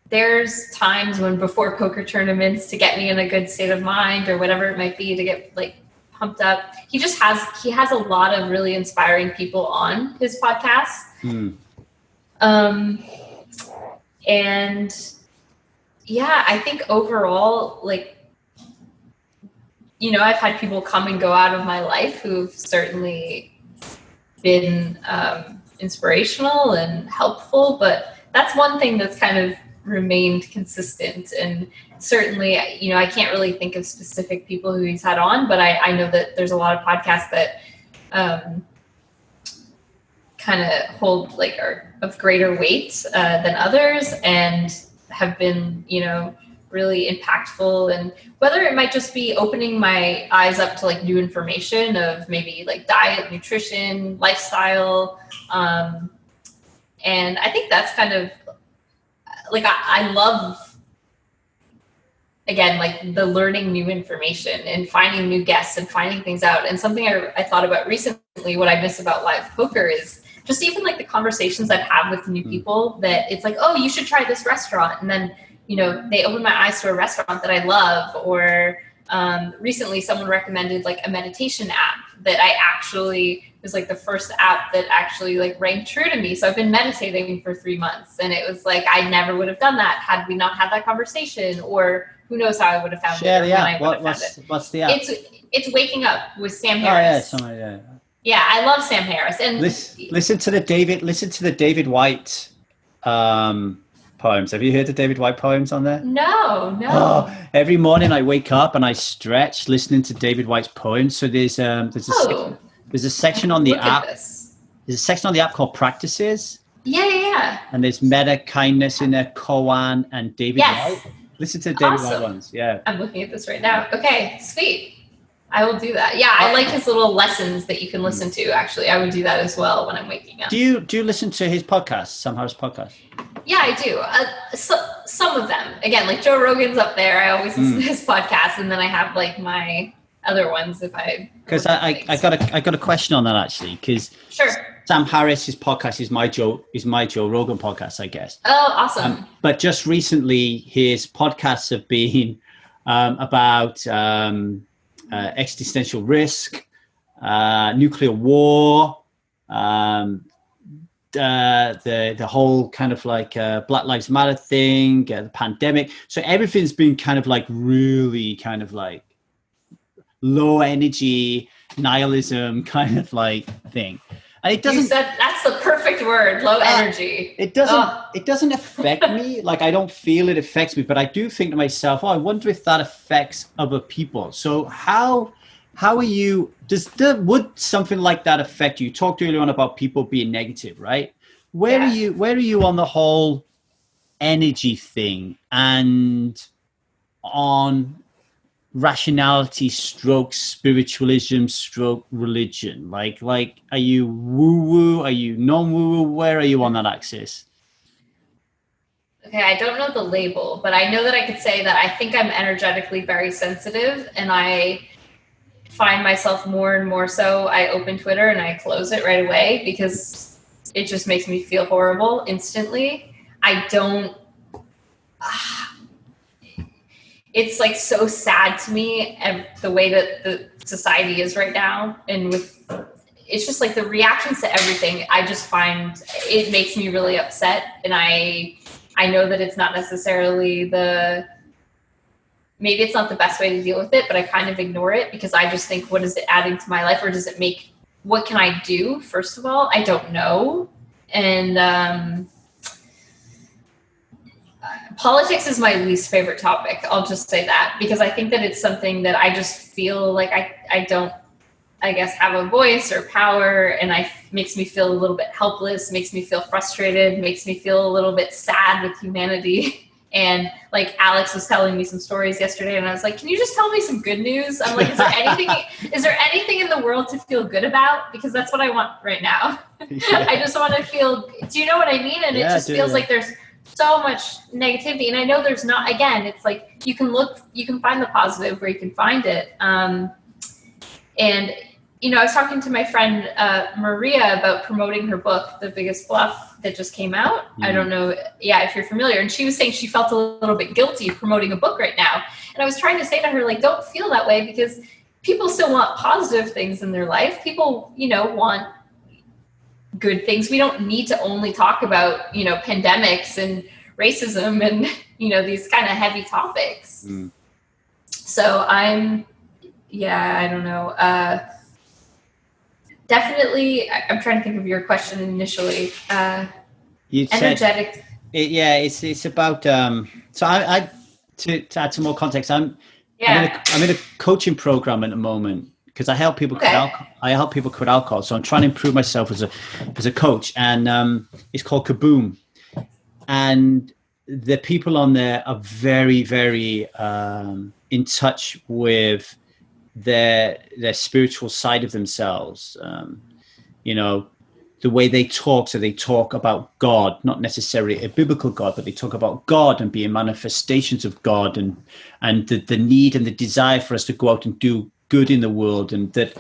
there's times when before poker tournaments, to get me in a good state of mind or whatever it might be, to get like pumped up, he has a lot of really inspiring people on his podcast. And yeah, I think overall, like, I've had people come and go out of my life who've certainly been inspirational and helpful, but that's one thing that's kind of remained consistent. And certainly, I can't really think of specific people who he's had on, but I know that there's a lot of podcasts that kind of hold, like, are of greater weight than others, and have been, really impactful. And whether it might just be opening my eyes up to like new information of maybe like diet, nutrition, lifestyle. And I think that's kind of like, I love, again, like the learning new information and finding new guests and finding things out. And something I thought about recently, what I miss about live poker is just even like the conversations I've had with new people, that it's like, oh, you should try this restaurant. And then, they open my eyes to a restaurant that I love. Or recently someone recommended like a meditation app that was like the first app that actually like rang true to me. So I've been meditating for 3 months, and it was like, I never would have done that had we not had that conversation, or who knows how I would have found it. Share the app. What's the app? It's Waking Up with Sam Harris. Oh yeah, Yeah, I love Sam Harris. And listen to the David White poems. Have you heard the David White poems on there? No. Oh, every morning I wake up and I stretch listening to David White's poems. So there's a section on the app. There's a section on the app called Practices. Yeah. And there's Meta, Kindness in there, Koan, and David White. Listen to the David White ones. Yeah. I'm looking at this right now. Okay, sweet. I will do that. Yeah, I like his little lessons that you can listen to. Actually, I would do that as well when I'm waking up. Do you listen to his podcast, Sam Harris podcast? Yeah, I do. Some of them. Again, like Joe Rogan's up there. I always listen to his podcast, and then I have like my other ones if I. Because I got a question on that actually. Because sure. Sam Harris's podcast is my Joe Rogan podcast, I guess. Oh, awesome! But just recently, his podcasts have been about existential risk, nuclear war, the whole kind of like Black Lives Matter thing, the pandemic. So everything's been kind of like really kind of like low energy nihilism kind of like thing. And it doesn't. You said that's the perfect word, low energy. It doesn't affect me. Like, I don't feel it affects me, but I do think to myself, oh, I wonder if that affects other people. So how are you, would something like that affect you? You talked earlier on about people being negative, right? Where are you on the whole energy thing and on rationality stroke spiritualism stroke religion? Like are you woo-woo? Are you non-woo-woo? Where are you on that axis? Okay, I don't know the label, but I know that I could say that I think I'm energetically very sensitive, and I find myself more and more so. I open Twitter and I close it right away because it just makes me feel horrible instantly. I don't... It's like so sad to me, the way that the society is right now, and it's just like the reactions to everything, I just find it makes me really upset. And I know that it's not necessarily maybe it's not the best way to deal with it, but I kind of ignore it because I just think, what is it adding to my life? Or does it what can I do? First of all, I don't know. And politics is my least favorite topic. I'll just say that, because I think that it's something that I just feel like I don't, I guess, have a voice or power, and makes me feel a little bit helpless, makes me feel frustrated, makes me feel a little bit sad with humanity. And like Alex was telling me some stories yesterday, and I was like, can you just tell me some good news? I'm like, is there anything in the world to feel good about? Because that's what I want right now. Yeah. I just want to feel, do you know what I mean? And it just feels like there's so much negativity. And I know there's not, again, it's like, you can find the positive where you can find it. And, I was talking to my friend, Maria, about promoting her book, The Biggest Bluff, that just came out. I don't know. Yeah. If you're familiar. And she was saying she felt a little bit guilty promoting a book right now. And I was trying to say to her, like, don't feel that way, because people still want positive things in their life. People, want good things. We don't need to only talk about, pandemics and racism and, these kind of heavy topics. So I don't know. Definitely, I'm trying to think of your question initially. Energetic. It's about. So I to add some more context. I'm in a coaching program at the moment, because I help people quit alcohol. I help people quit alcohol. So I'm trying to improve myself as a coach, and it's called Kaboom. And the people on there are very, very in touch with their spiritual side of themselves. The way they talk, so they talk about God, not necessarily a biblical God, but they talk about God and being manifestations of God, and the need and the desire for us to go out and do good in the world, and that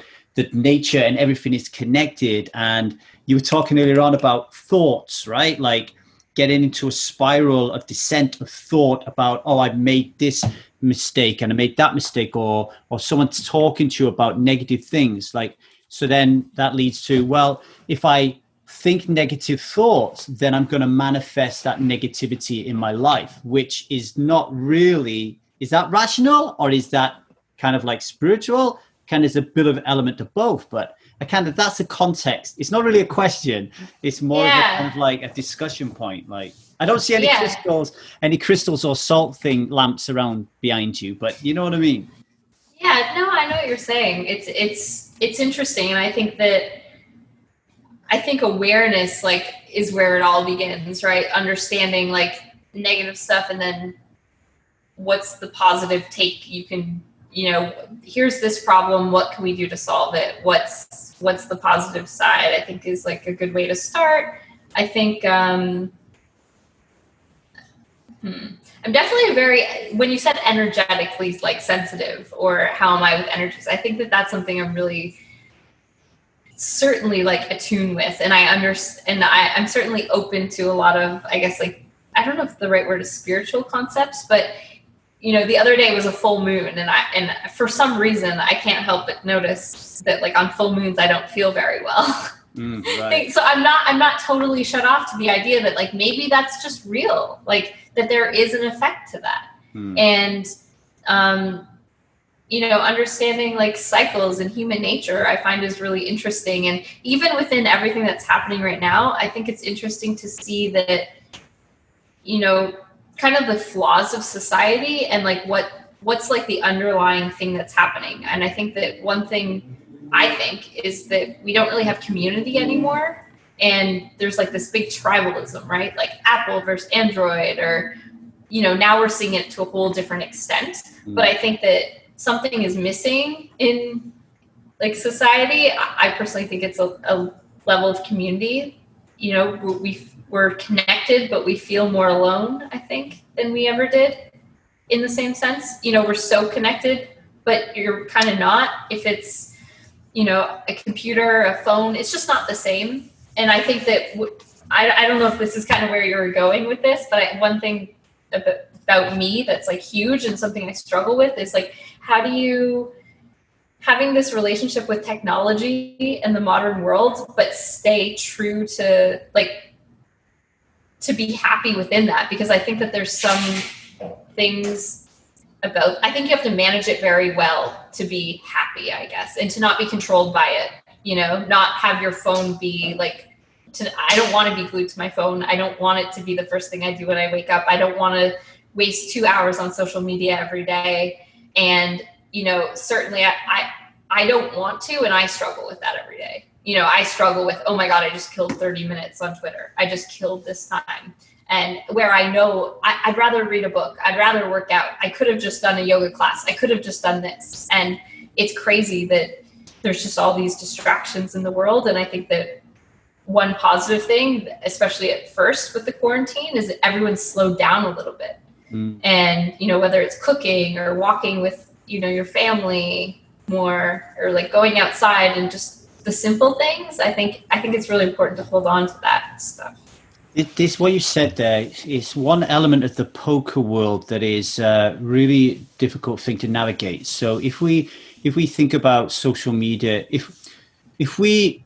nature and everything is connected. And you were talking earlier on about thoughts, right? Like getting into a spiral of descent of thought about, oh, I've made this mistake and I made that mistake, or someone's talking to you about negative things. Like, so then that leads to, well, if I think negative thoughts, then I'm going to manifest that negativity in my life, which is not really, is that rational, or is that kind of like spiritual? Kind of is a bit of element of both, but that's the context. It's not really a question. It's more of a kind of like a discussion point. Like, I don't see any crystals or salt lamps around behind you, but you know what I mean? Yeah, no, I know what you're saying. It's interesting. And I think awareness, like, is where it all begins, right? Understanding like negative stuff, and then what's the positive take you can, here's this problem, what can we do to solve it? What's the positive side, I think, is like a good way to start. I think, I'm definitely when you said energetically, like, sensitive, or how am I with energies, I think that's something I'm really certainly like attuned with. And I understand, I'm certainly open to a lot of, I guess, like, I don't know if the right word is spiritual concepts, but the other day was a full moon, and for some reason I can't help but notice that, like, on full moons I don't feel very well. Right. So I'm not totally shut off to the idea that, like, maybe that's just real, like, that there is an effect to that. And understanding like cycles and human nature, I find is really interesting. And even within everything that's happening right now, I think it's interesting to see that, kind of the flaws of society, and like what's like the underlying thing that's happening. And I think that one thing is that we don't really have community anymore. And there's like this big tribalism, right? Like Apple versus Android, or, now we're seeing it to a whole different extent. But I think that something is missing in like society. I personally think it's a level of community. We're connected, but we feel more alone, I think, than we ever did, in the same sense. We're so connected, but you're kind of not. If it's, a computer, a phone, it's just not the same. And I think that, I don't know if this is kind of where you were going with this, but one thing about me that's like huge, and something I struggle with, is like, how do you having this relationship with technology in the modern world, but stay true to to be happy within that, because I think that there's some things about, I think you have to manage it very well to be happy, I guess, and to not be controlled by it, not have your phone be I don't want to be glued to my phone. I don't want it to be the first thing I do when I wake up. I don't want to waste 2 hours on social media every day. And, certainly I don't want to, and I struggle with that every day. I struggle with, oh my God, I just killed 30 minutes on Twitter. I just killed this time. And where I know I'd rather read a book. I'd rather work out. I could have just done a yoga class. I could have just done this. And it's crazy that there's just all these distractions in the world. And I think that one positive thing, especially at first with the quarantine, is that everyone's slowed down a little bit. And, whether it's cooking or walking with, your family more, or going outside, and just the simple things, I think it's really important to hold on to that stuff. This, what you said there, is one element of the poker world that is a really difficult thing to navigate. So if we think about social media, if we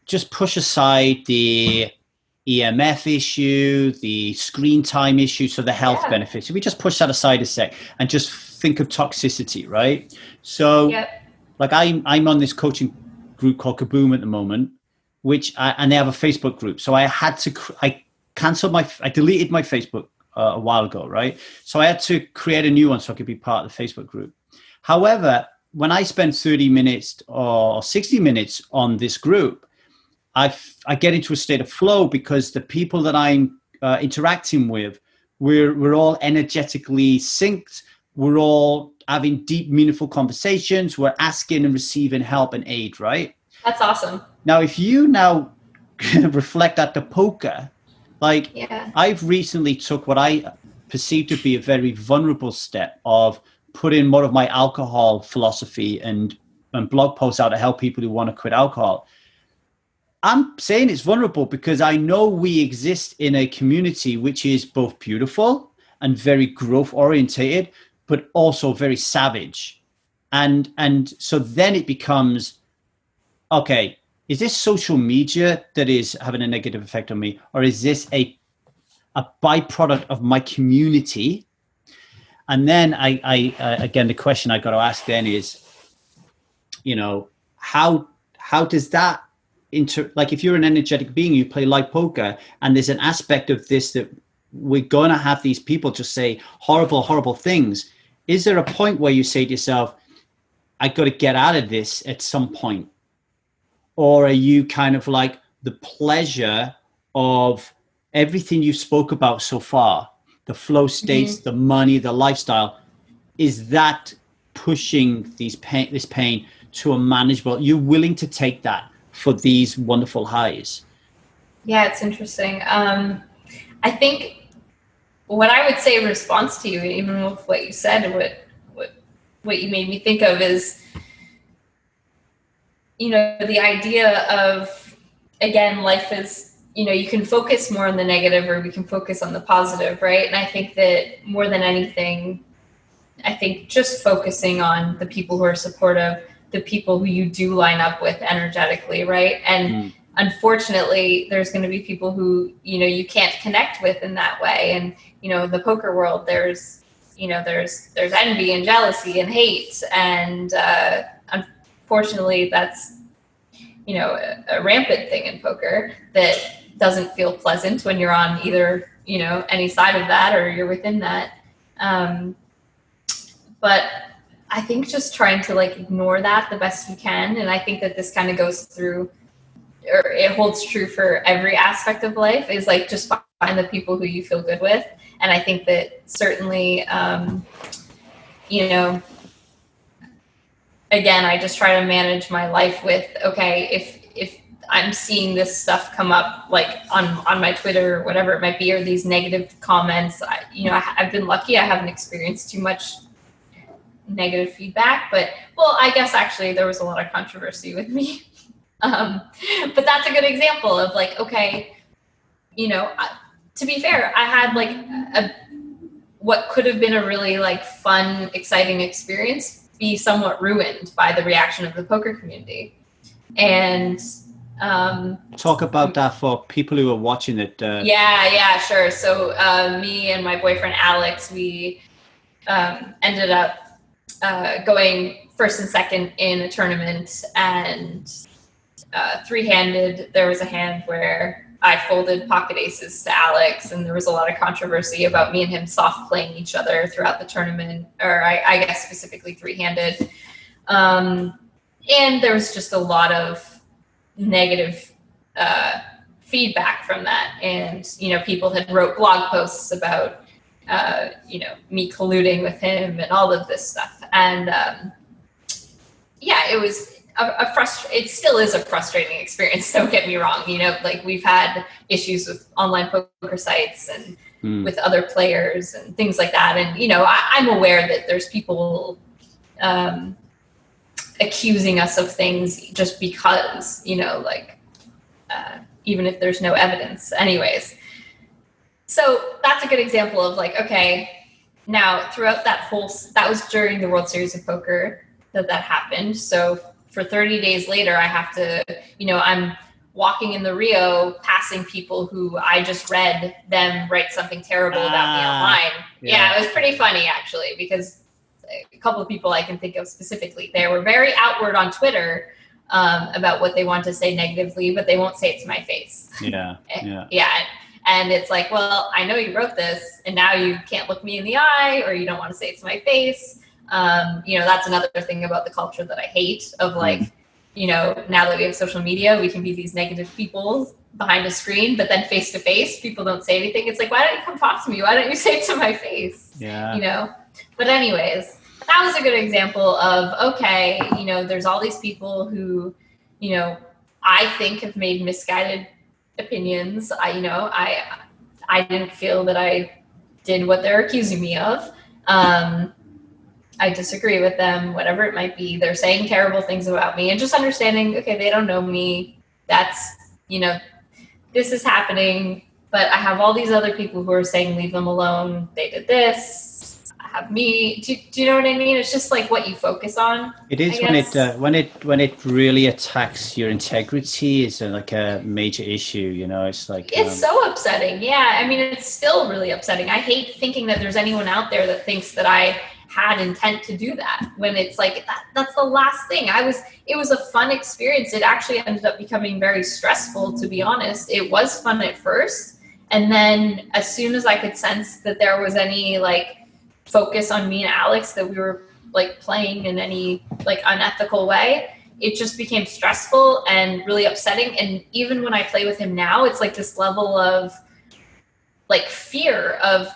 just push aside the EMF issue, the screen time issue, so the health benefits, if we just push that aside a sec and just think of toxicity, right? So I'm on this coaching group called Kaboom at the moment, and they have a Facebook group. So I deleted my Facebook a while ago, right? So I had to create a new one so I could be part of the Facebook group. However, when I spend 30 minutes or 60 minutes on this group, I get into a state of flow, because the people that I'm interacting with, we're all energetically synced. We're all having deep, meaningful conversations. We're asking and receiving help and aid, right? That's awesome. Now, if you now reflect that to poker, I've recently took what I perceive to be a very vulnerable step of putting more of my alcohol philosophy and blog posts out to help people who want to quit alcohol. I'm saying it's vulnerable because I know we exist in a community which is both beautiful and very growth orientated, but also very savage. And so then it becomes, okay, is this social media that is having a negative effect on me? Or is this a byproduct of my community? And then I again, the question I got to ask then is, how does that if you're an energetic being, you play live poker, and there's an aspect of this that we're going to have these people just say horrible, horrible things. Is there a point where you say to yourself, I got to get out of this at some point? Or are you kind of like the pleasure of everything you spoke about so far, the flow states, the money, the lifestyle, is that pushing this pain to a manageable, you're willing to take that for these wonderful highs? Yeah, it's interesting. I think what I would say in response to you, even with what you said and what you made me think of, is, the idea of, again, life is, you can focus more on the negative, or we can focus on the positive, right? And I think that more than anything, I think just focusing on the people who are supportive, the people who you do line up with energetically, right? And unfortunately, there's going to be people who, you can't connect with in that way. And, in the poker world, there's envy and jealousy and hate. And unfortunately, that's, a rampant thing in poker that doesn't feel pleasant when you're on either, any side of that, or you're within that. But I think just trying to ignore that the best you can. And I think that this kind of goes through, or it holds true for every aspect of life, is just find the people who you feel good with. And I think that certainly, again, I just try to manage my life with, okay, if I'm seeing this stuff come up on my Twitter or whatever it might be, or these negative comments, I've been lucky. I haven't experienced too much negative feedback, but I guess actually there was a lot of controversy with me. But that's a good example of okay, to be fair, I had what could have been a really fun, exciting experience be somewhat ruined by the reaction of the poker community. And talk about that for people who are watching it. Yeah, sure. So me and my boyfriend Alex, we ended up going first and second in a tournament, and three-handed. There was a hand where I folded pocket aces to Alex, and there was a lot of controversy about me and him soft playing each other throughout the tournament, or I guess specifically three-handed. And there was just a lot of negative feedback from that. And, you know, people had wrote blog posts about, you know, me colluding with him and all of this stuff. And yeah, it was it still is a frustrating experience. Don't get me wrong. You know, like we've had issues with online poker sites and with other players and things like that. And, you know, I'm aware that there's people accusing us of things just because, you know, like even if there's no evidence anyways. So that's a good example of like, okay, now throughout that was during the World Series of Poker that happened. So for 30 days later, I have to, you know, I'm walking in the Rio passing people who I just read them write something terrible about me online. Yeah, it was pretty funny actually, because a couple of people I can think of specifically, they were very outward on Twitter about what they want to say negatively, but they won't say it to my face. Yeah. And it's like, well, I know you wrote this and now you can't look me in the eye, or you don't want to say it to my face. You know, that's another thing about the culture that I hate of like, you know, now that we have social media, we can be these negative people behind a screen, but then face to face, people don't say anything. It's like, why don't you come talk to me? Why don't you say it to my face? Yeah. You know? But anyways, that was a good example of, okay, you know, there's all these people who, you know, I think have made misguided opinions. I didn't feel that I did what they're accusing me of. I disagree with them, whatever it might be. They're saying terrible things about me, and just understanding, okay, they don't know me. That's, you know, this is happening, but I have all these other people who are saying, leave them alone. They did this. I have me. Do you know what I mean? It's just like what you focus on. It is when it really attacks your integrity is like a major issue, you know. It's like it's so upsetting. Yeah, I mean, it's still really upsetting. I hate thinking that there's anyone out there that thinks that I had intent to do that, when it's like that's the last thing. It was a fun experience. It actually ended up becoming very stressful, to be honest. It was fun at first, and then as soon as I could sense that there was any like focus on me and Alex, that we were like playing in any like unethical way, it just became stressful and really upsetting. And even when I play with him now, it's like this level of like fear of,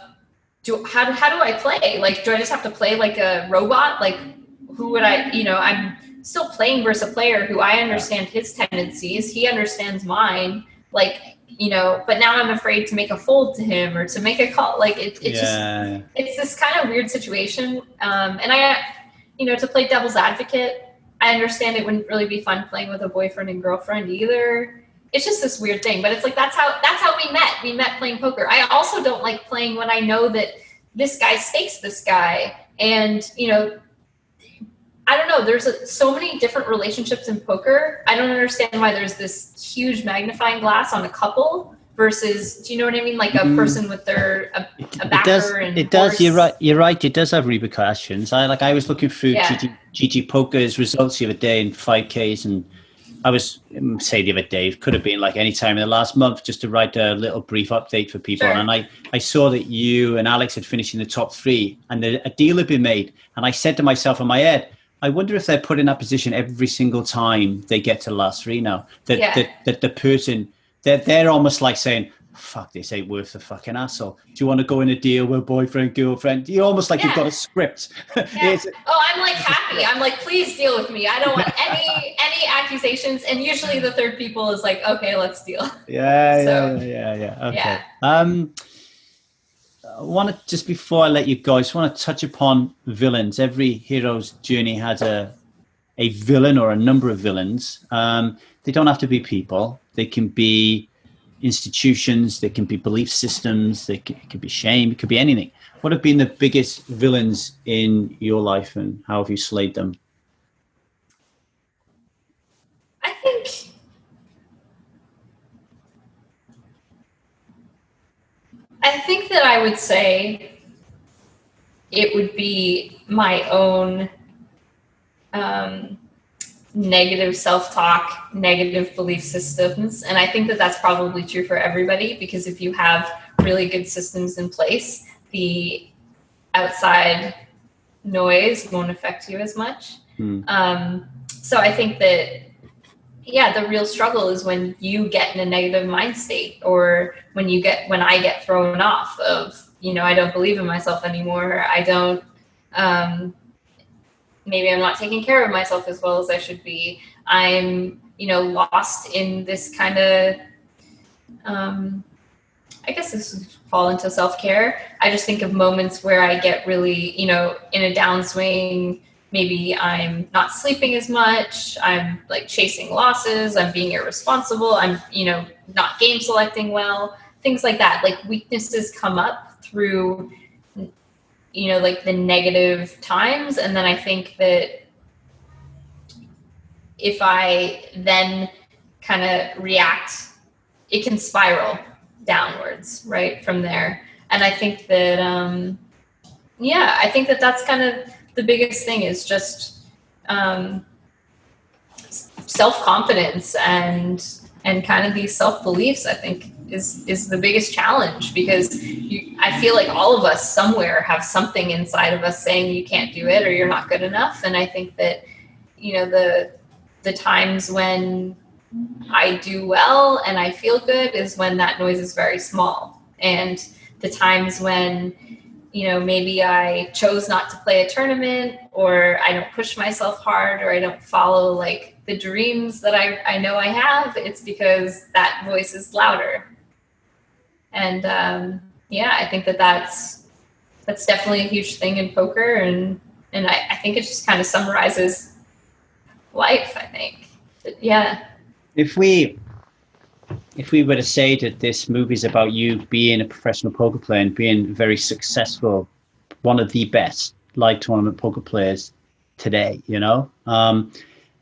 how do I play? Like, do I just have to play like a robot? Like, who would I, you know, I'm still playing versus a player who I understand his tendencies. He understands mine. Like, you know, but now I'm afraid to make a fold to him or to make a call. Like it's this kind of weird situation. And I, you know, to play devil's advocate, I understand it wouldn't really be fun playing with a boyfriend and girlfriend either. It's just this weird thing, but it's like, that's how we met. We met playing poker. I also don't like playing when I know that this guy stakes this guy. And, you know, I don't know, there's so many different relationships in poker. I don't understand why there's this huge magnifying glass on a couple versus, do you know what I mean? Like a person with a backer. It does. You're right. It does have repercussions. I was looking through GG Poker's results the other day in 5Ks, and I was, say the other day, it could have been like any time in the last month, just to write a little brief update for people. Sure. And I saw that you and Alex had finished in the top 3 and a deal had been made. And I said to myself in my head, I wonder if they're put in that position every single time they get to the last 3 now. That the person, they're almost like saying, fuck, this ain't worth the fucking hassle. Do you want to go in a deal with boyfriend, girlfriend? You're almost like you've got a script. Yeah. I'm like happy. I'm like, please deal with me. I don't want any accusations. And usually the third people is like, okay, let's deal. Yeah. Okay. I want to, just before I let you go, I just want to touch upon villains. Every hero's journey has a villain or a number of villains. They don't have to be people. They can be institutions, they can be belief systems, it could be shame, it could be anything. What have been the biggest villains in your life, and how have you slayed them? I think that I would say it would be my own negative self-talk, negative belief systems. And I think that that's probably true for everybody, because if you have really good systems in place, the outside noise won't affect you as much. So I think that, yeah, the real struggle is when you get in a negative mind state, or when I get thrown off of, I don't believe in myself anymore. I don't, maybe I'm not taking care of myself as well as I should be. I'm, lost in this kind of, I guess this would fall into self-care. I just think of moments where I get really, in a downswing. Maybe I'm not sleeping as much. I'm like chasing losses. I'm being irresponsible. I'm, not game selecting well, things like that. Like weaknesses come up through, like the negative times. And then I think that if I then kind of react, it can spiral downwards right from there. And I think that, I think that that's kind of the biggest thing, is just self-confidence and kind of these self-beliefs, I think is the biggest challenge, because I feel like all of us somewhere have something inside of us saying you can't do it or you're not good enough. And I think that, the times when I do well and I feel good is when that noise is very small. And the times when, maybe I chose not to play a tournament, or I don't push myself hard, or I don't follow like the dreams that I know I have, it's because that voice is louder. And I think that that's definitely a huge thing in poker. And I think it just kind of summarizes life, I think. But, yeah. If we were to say that this movie is about you being a professional poker player and being very successful, one of the best live tournament poker players today,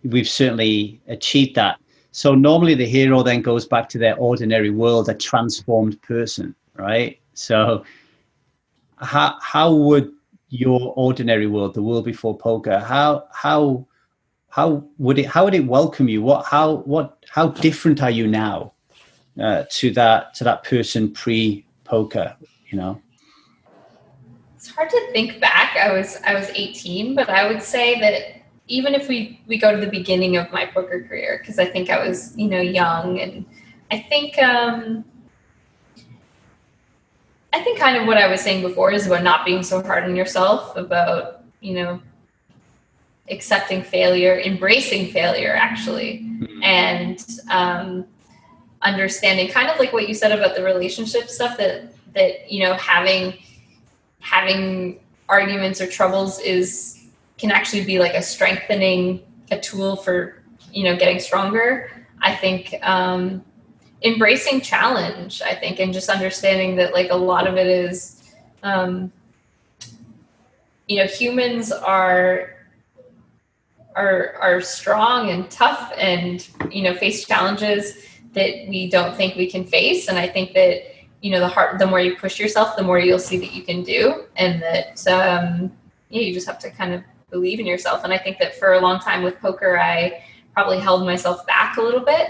we've certainly achieved that. So normally the hero then goes back to their ordinary world, a transformed person, right? So how would your ordinary world, the world before poker, how would it welcome you? How different are you now to that person pre-poker? It's hard to think back. I was 18, but I would say that even if we go to the beginning of my poker career, because I think I was young, and I think kind of what I was saying before is about not being so hard on yourself, about accepting failure, embracing failure actually, and understanding kind of like what you said about the relationship stuff, that having arguments or troubles can actually be like a tool for getting stronger. I think embracing challenge, I think, and just understanding that like a lot of it is humans are strong and tough, and face challenges that we don't think we can face. And I think that the more you push yourself, the more you'll see that you can do, and that you just have to kind of believe in yourself. And I think that for a long time with poker, I probably held myself back a little bit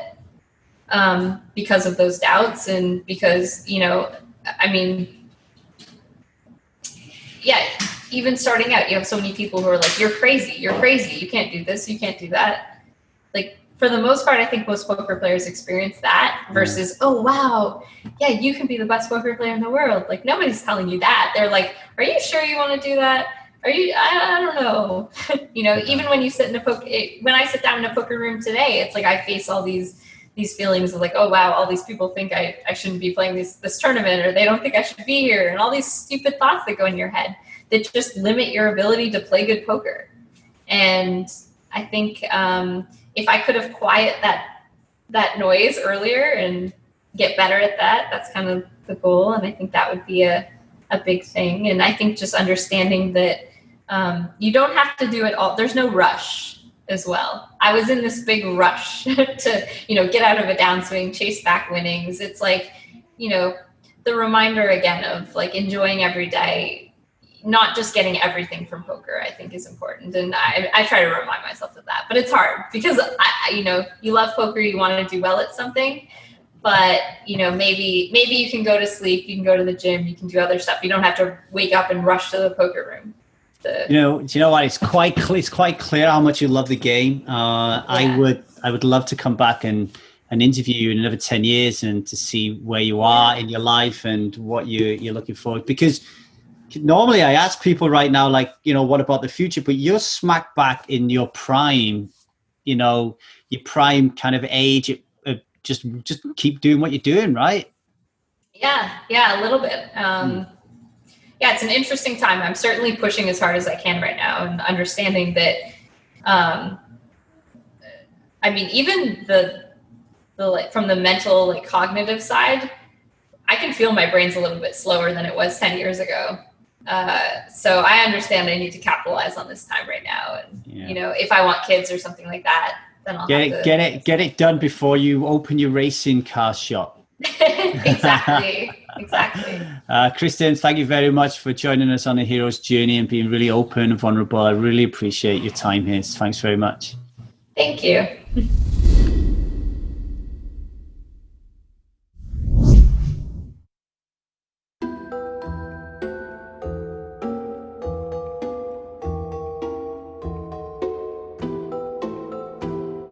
because of those doubts, and because even starting out, you have so many people who are like, you're crazy, you can't do this, you can't do that. Like, for the most part, I think most poker players experience that versus, oh, wow, yeah, you can be the best poker player in the world. Like, nobody's telling you that. They're like, are you sure you want to do that? I don't know. Even when you sit in when I sit down in a poker room today, it's like I face all these feelings of like, oh, wow, all these people think I shouldn't be playing this tournament, or they don't think I should be here. And all these stupid thoughts that go in your head that just limit your ability to play good poker. And I think if I could have quieted that noise earlier and get better at that. That's kind of the goal. And I think that would be a big thing. And I think just understanding that you don't have to do it all. There's no rush as well. I was in this big rush to, get out of a downswing, chase back winnings. It's like, the reminder again of like enjoying every day, not just getting everything from poker, I think is important. And I try to remind myself of that, but it's hard because you love poker, you want to do well at something, but maybe you can go to sleep, you can go to the gym, you can do other stuff. You don't have to wake up and rush to the poker room. Do you know what? It's quite clear how much you love the game. Yeah. I would love to come back and interview you in another 10 years and to see where you are in your life and what you're looking for. Because normally I ask people right now, like, what about the future? But you're smack back in your prime, your prime kind of age. Just keep doing what you're doing, right? Yeah, a little bit. Yeah, it's an interesting time. I'm certainly pushing as hard as I can right now and understanding that, even the like from the mental, like cognitive side, I can feel my brain's a little bit slower than it was 10 years ago. So I understand I need to capitalize on this time right now. And, if I want kids or something like that, then I'll get it done before you open your racing car shop. Exactly. Kristen, thank you very much for joining us on the hero's journey and being really open and vulnerable. I really appreciate your time here. Thanks very much. Thank you.